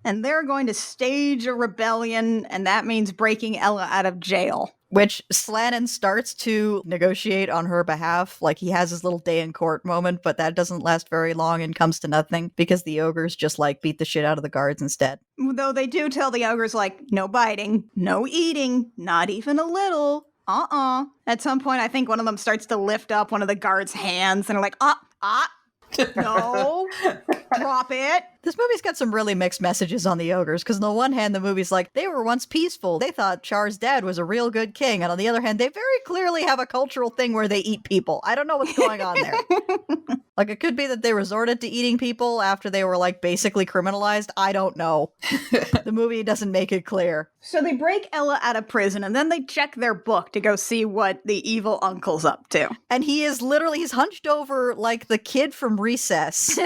and they're going to stage a rebellion, and that means breaking Ella out of jail. Which Slannon starts to negotiate on her behalf. Like, he has his little day in court moment, but that doesn't last very long and comes to nothing because the ogres just, like, beat the shit out of the guards instead. Though they do tell the ogres, like, no biting, no eating, not even a little. At some point, I think one of them starts to lift up one of the guards' hands and are like, no, drop it. This movie's got some really mixed messages on the ogres, because on the one hand, the movie's like, they were once peaceful. They thought Char's dad was a real good king. And on the other hand, they very clearly have a cultural thing where they eat people. I don't know what's going on there. Like, it could be that they resorted to eating people after they were, like, basically criminalized. I don't know. The movie doesn't make it clear. So they break Ella out of prison, and then they check their book to go see what the evil uncle's up to. And he's hunched over like the kid from Recess,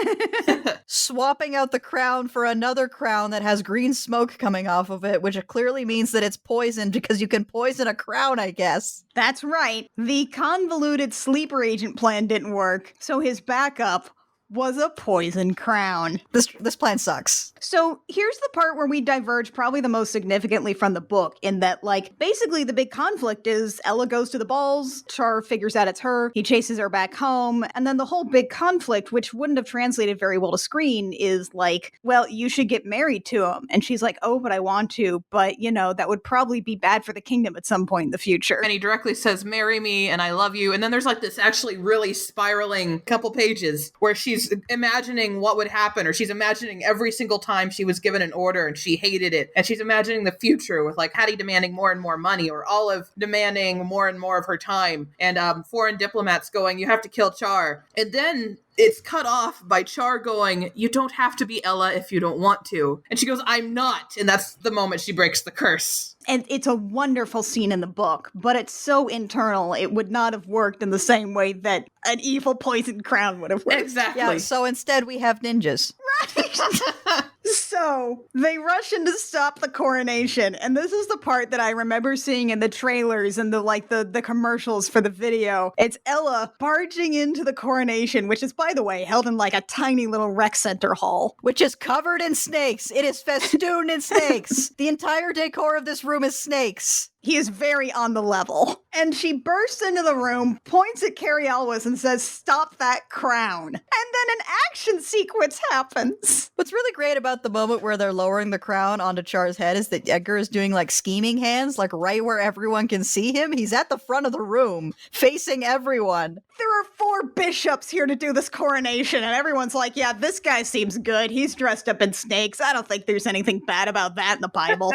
swapping out the crown for another crown that has green smoke coming off of it, which clearly means that it's poisoned because you can poison a crown, I guess. That's right. The convoluted sleeper agent plan didn't work, so his backup was a poison crown. This plan sucks. So here's the part where we diverge probably the most significantly from the book, in that, like, basically the big conflict is Ella goes to the balls, Char figures out it's her, he chases her back home, and then the whole big conflict, which wouldn't have translated very well to screen, is like, well, you should get married to him. And she's like, oh, but I want to, but, you know, that would probably be bad for the kingdom at some point in the future. And he directly says, marry me and I love you. And then there's like this actually really spiraling couple pages where she's imagining what would happen, or she's imagining every single time she was given an order and she hated it. And she's imagining the future with like Hattie demanding more and more money, or Olive demanding more and more of her time, and foreign diplomats going, you have to kill Char. And then it's cut off by Char going, you don't have to be Ella if you don't want to. And she goes, I'm not. And that's the moment she breaks the curse. And it's a wonderful scene in the book, but it's so internal, it would not have worked in the same way that an evil poisoned crown would have worked. Exactly. Yeah, so instead we have ninjas. Right. So they rush in to stop the coronation, and this is the part that I remember seeing in the trailers and the commercials for the video. It's Ella barging into the coronation, which is, by the way, held in like a tiny little rec center hall. Which is covered in snakes. It is festooned in snakes. The entire decor of this room is snakes. He is very on the level. And she bursts into the room, points at Carrie Elwes and says, stop that crown. And then an action sequence happens. What's really great about the moment where they're lowering the crown onto Char's head is that Edgar is doing like scheming hands, like right where everyone can see him. He's at the front of the room, facing everyone. There are 4 bishops here to do this coronation, and everyone's like, yeah, this guy seems good. He's dressed up in snakes. I don't think there's anything bad about that in the Bible.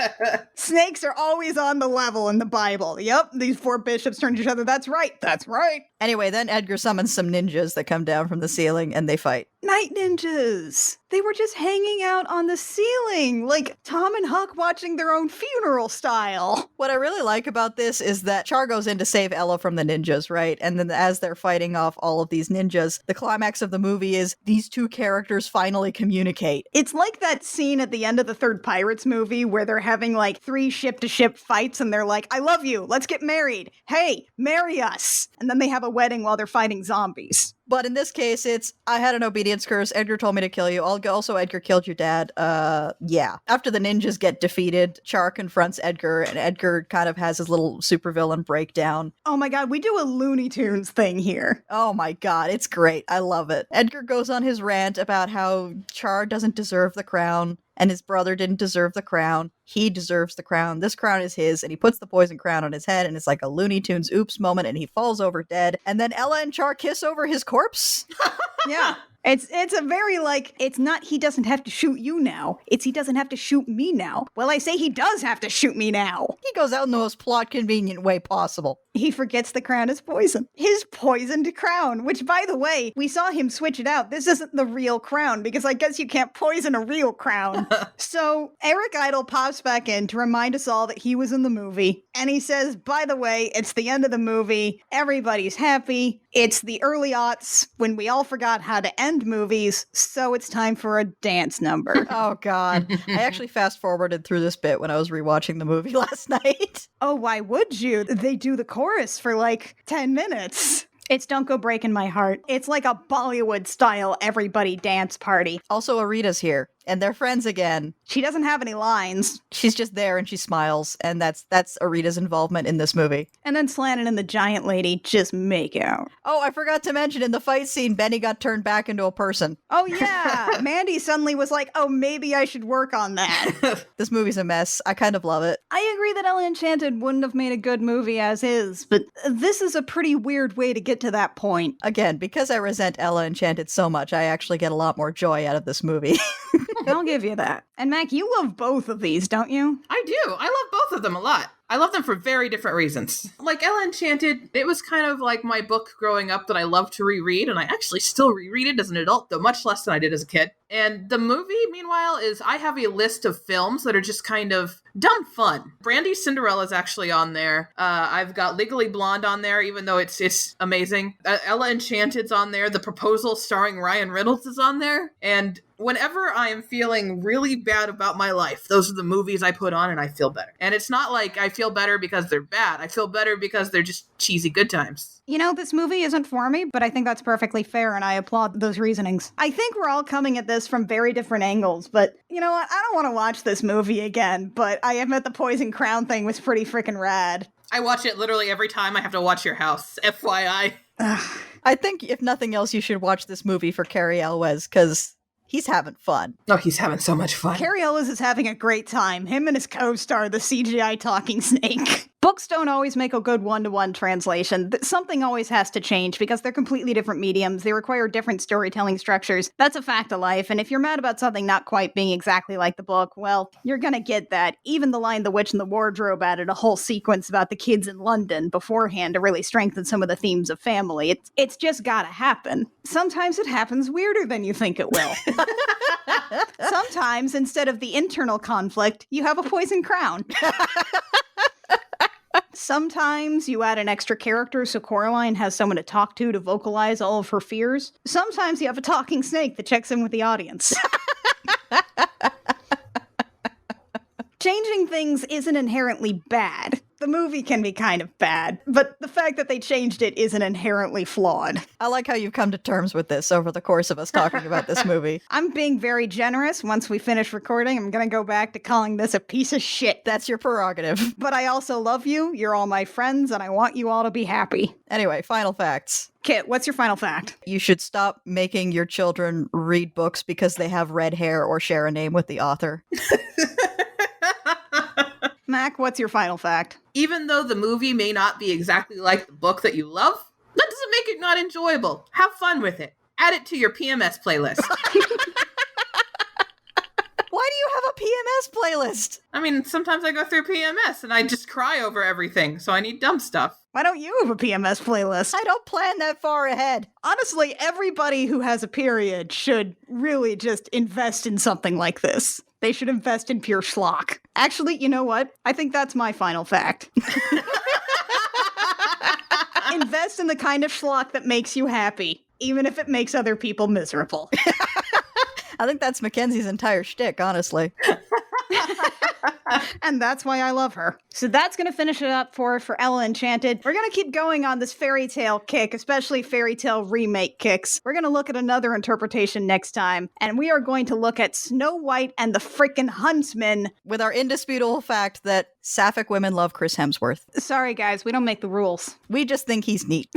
Snakes are always on the level in the Bible. Yep, these 4 bishops turn to each other. That's right. That's right. Anyway, then Edgar summons some ninjas that come down from the ceiling and they fight. Night ninjas. They were just hanging out on the ceiling, like Tom and Huck watching their own funeral style. What I really like about this is that Char goes in to save Ella from the ninjas, right? And then as they're fighting off all of these ninjas, the climax of the movie is these 2 characters finally communicate. It's like that scene at the end of the 3rd Pirates movie where they're having like 3 ship-to-ship fights and they're like, I love you, let's get married. Hey, marry us. And then they have a wedding while they're fighting zombies. But in this case, it's, I had an obedience curse. Edgar told me to kill you. Also, Edgar killed your dad. Yeah. After the ninjas get defeated, Char confronts Edgar, and Edgar kind of has his little supervillain breakdown. Oh my god, we do a Looney Tunes thing here. Oh my god, it's great. I love it. Edgar goes on his rant about how Char doesn't deserve the crown, and his brother didn't deserve the crown. He deserves the crown. This crown is his, and he puts the poison crown on his head, and it's like a Looney Tunes oops moment, and he falls over dead. And then Ella and Char kiss over his corpse. Yeah. It's a very, like, it's not he doesn't have to shoot you now. It's he doesn't have to shoot me now. Well, I say he does have to shoot me now. He goes out in the most plot-convenient way possible. He forgets the crown is poison. His poisoned crown, which, by the way, we saw him switch it out. This isn't the real crown, because I guess you can't poison a real crown. So Eric Idle pops back in to remind us all that he was in the movie. And he says, by the way, it's the end of the movie. Everybody's happy. It's the early aughts when we all forgot how to end movies, so it's time for a dance number. Oh, God. I actually fast-forwarded through this bit when I was rewatching the movie last night. Oh, why would you? They do the chorus for like 10 minutes. It's Don't Go Breaking My Heart. It's like a Bollywood-style everybody dance party. Also, Arita's here. And they're friends again. She doesn't have any lines. She's just there and she smiles, and that's Arita's involvement in this movie. And then Slannon and the giant lady just make out. Oh, I forgot to mention, in the fight scene, Benny got turned back into a person. Oh yeah, Mandy suddenly was like, oh, maybe I should work on that. This movie's a mess. I kind of love it. I agree that Ella Enchanted wouldn't have made a good movie as is, but this is a pretty weird way to get to that point. Again, because I resent Ella Enchanted so much, I actually get a lot more joy out of this movie. I'll give you that. And Mac, you love both of these, don't you? I do. I love both of them a lot. I love them for very different reasons. Like Ella Enchanted, it was kind of like my book growing up that I love to reread, and I actually still reread it as an adult, though much less than I did as a kid. And the movie, meanwhile, is I have a list of films that are just kind of dumb fun. Brandy's Cinderella is actually on there. I've got Legally Blonde on there, even though it's amazing. Ella Enchanted's on there. The Proposal starring Ryan Reynolds is on there. And whenever I am feeling really bad about my life, those are the movies I put on and I feel better. And it's not like I feel better because they're bad. I feel better because they're just cheesy good times. You know, this movie isn't for me, but I think that's perfectly fair, and I applaud those reasonings. I think we're all coming at this from very different angles, but you know what? I don't want to watch this movie again, but I admit the Poison Crown thing was pretty freaking rad. I watch it literally every time I have to watch Your House, FYI. I think, if nothing else, you should watch this movie for Cary Elwes, because he's having fun. Oh, he's having so much fun. Cary Elwes is having a great time. Him and his co-star, the CGI talking snake. Books don't always make a good one-to-one translation. Something always has to change because they're completely different mediums. They require different storytelling structures. That's a fact of life. And if you're mad about something not quite being exactly like the book, well, you're gonna get that. Even The Lion, the Witch, and the Wardrobe added a whole sequence about the kids in London beforehand to really strengthen some of the themes of family. It's just gotta happen. Sometimes it happens weirder than you think it will. Sometimes, instead of the internal conflict, you have a poison crown. Sometimes you add an extra character so Coraline has someone to talk to vocalize all of her fears. Sometimes you have a talking snake that checks in with the audience. Changing things isn't inherently bad. The movie can be kind of bad, but the fact that they changed it isn't inherently flawed. I like how you've come to terms with this over the course of us talking about this movie. I'm being very generous. Once we finish recording, I'm gonna go back to calling this a piece of shit. That's your prerogative. But I also love you, you're all my friends, and I want you all to be happy. Anyway, final facts. Kit, what's your final fact? You should stop making your children read books because they have red hair or share a name with the author. Mac, what's your final fact? Even though the movie may not be exactly like the book that you love, that doesn't make it not enjoyable. Have fun with it. Add it to your PMS playlist. Why do you have a PMS playlist? I mean, sometimes I go through PMS and I just cry over everything, so I need dumb stuff. Why don't you have a PMS playlist? I don't plan that far ahead. Honestly, everybody who has a period should really just invest in something like this. They should invest in pure schlock. Actually, you know what? I think that's my final fact. Invest in the kind of schlock that makes you happy, even if it makes other people miserable. I think that's Mackenzie's entire shtick, honestly. And that's why I love her. So that's going to finish it up for Ella Enchanted. We're going to keep going on this fairy tale kick, especially fairy tale remake kicks. We're going to look at another interpretation next time, and we are going to look at Snow White and the Frickin' Huntsman. With our indisputable fact that Sapphic women love Chris Hemsworth. Sorry, guys, we don't make the rules. We just think he's neat.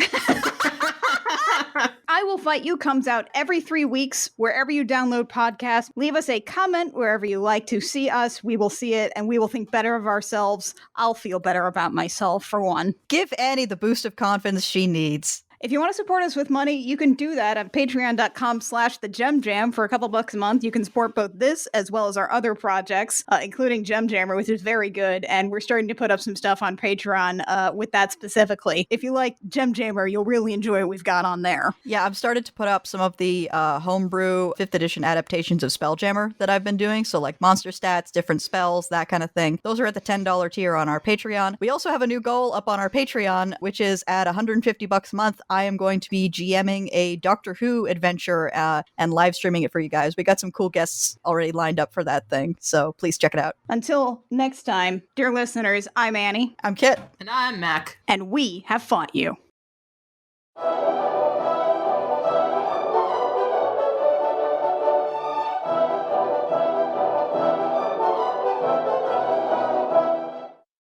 I Will Fight You comes out every 3 weeks, wherever you download podcasts. Leave us a comment wherever you like to see us. We will see it, and we will think better of ourselves. I'll feel better about myself, for one. Give Annie the boost of confidence she needs. If you want to support us with money, you can do that at patreon.com/thegem for a couple bucks a month. You can support both this as well as our other projects, including Gem Jammer, which is very good. And we're starting to put up some stuff on Patreon with that specifically. If you like Gem Jammer, you'll really enjoy what we've got on there. Yeah, I've started to put up some of the homebrew 5th edition adaptations of Spelljammer that I've been doing. So like monster stats, different spells, that kind of thing. Those are at the $10 tier on our Patreon. We also have a new goal up on our Patreon, which is at $150 a month. I am going to be GMing a Doctor Who adventure and live streaming it for you guys. We got some cool guests already lined up for that thing, so please check it out. Until next time, dear listeners, I'm Annie. I'm Kit. And I'm Mac. And we have fought you.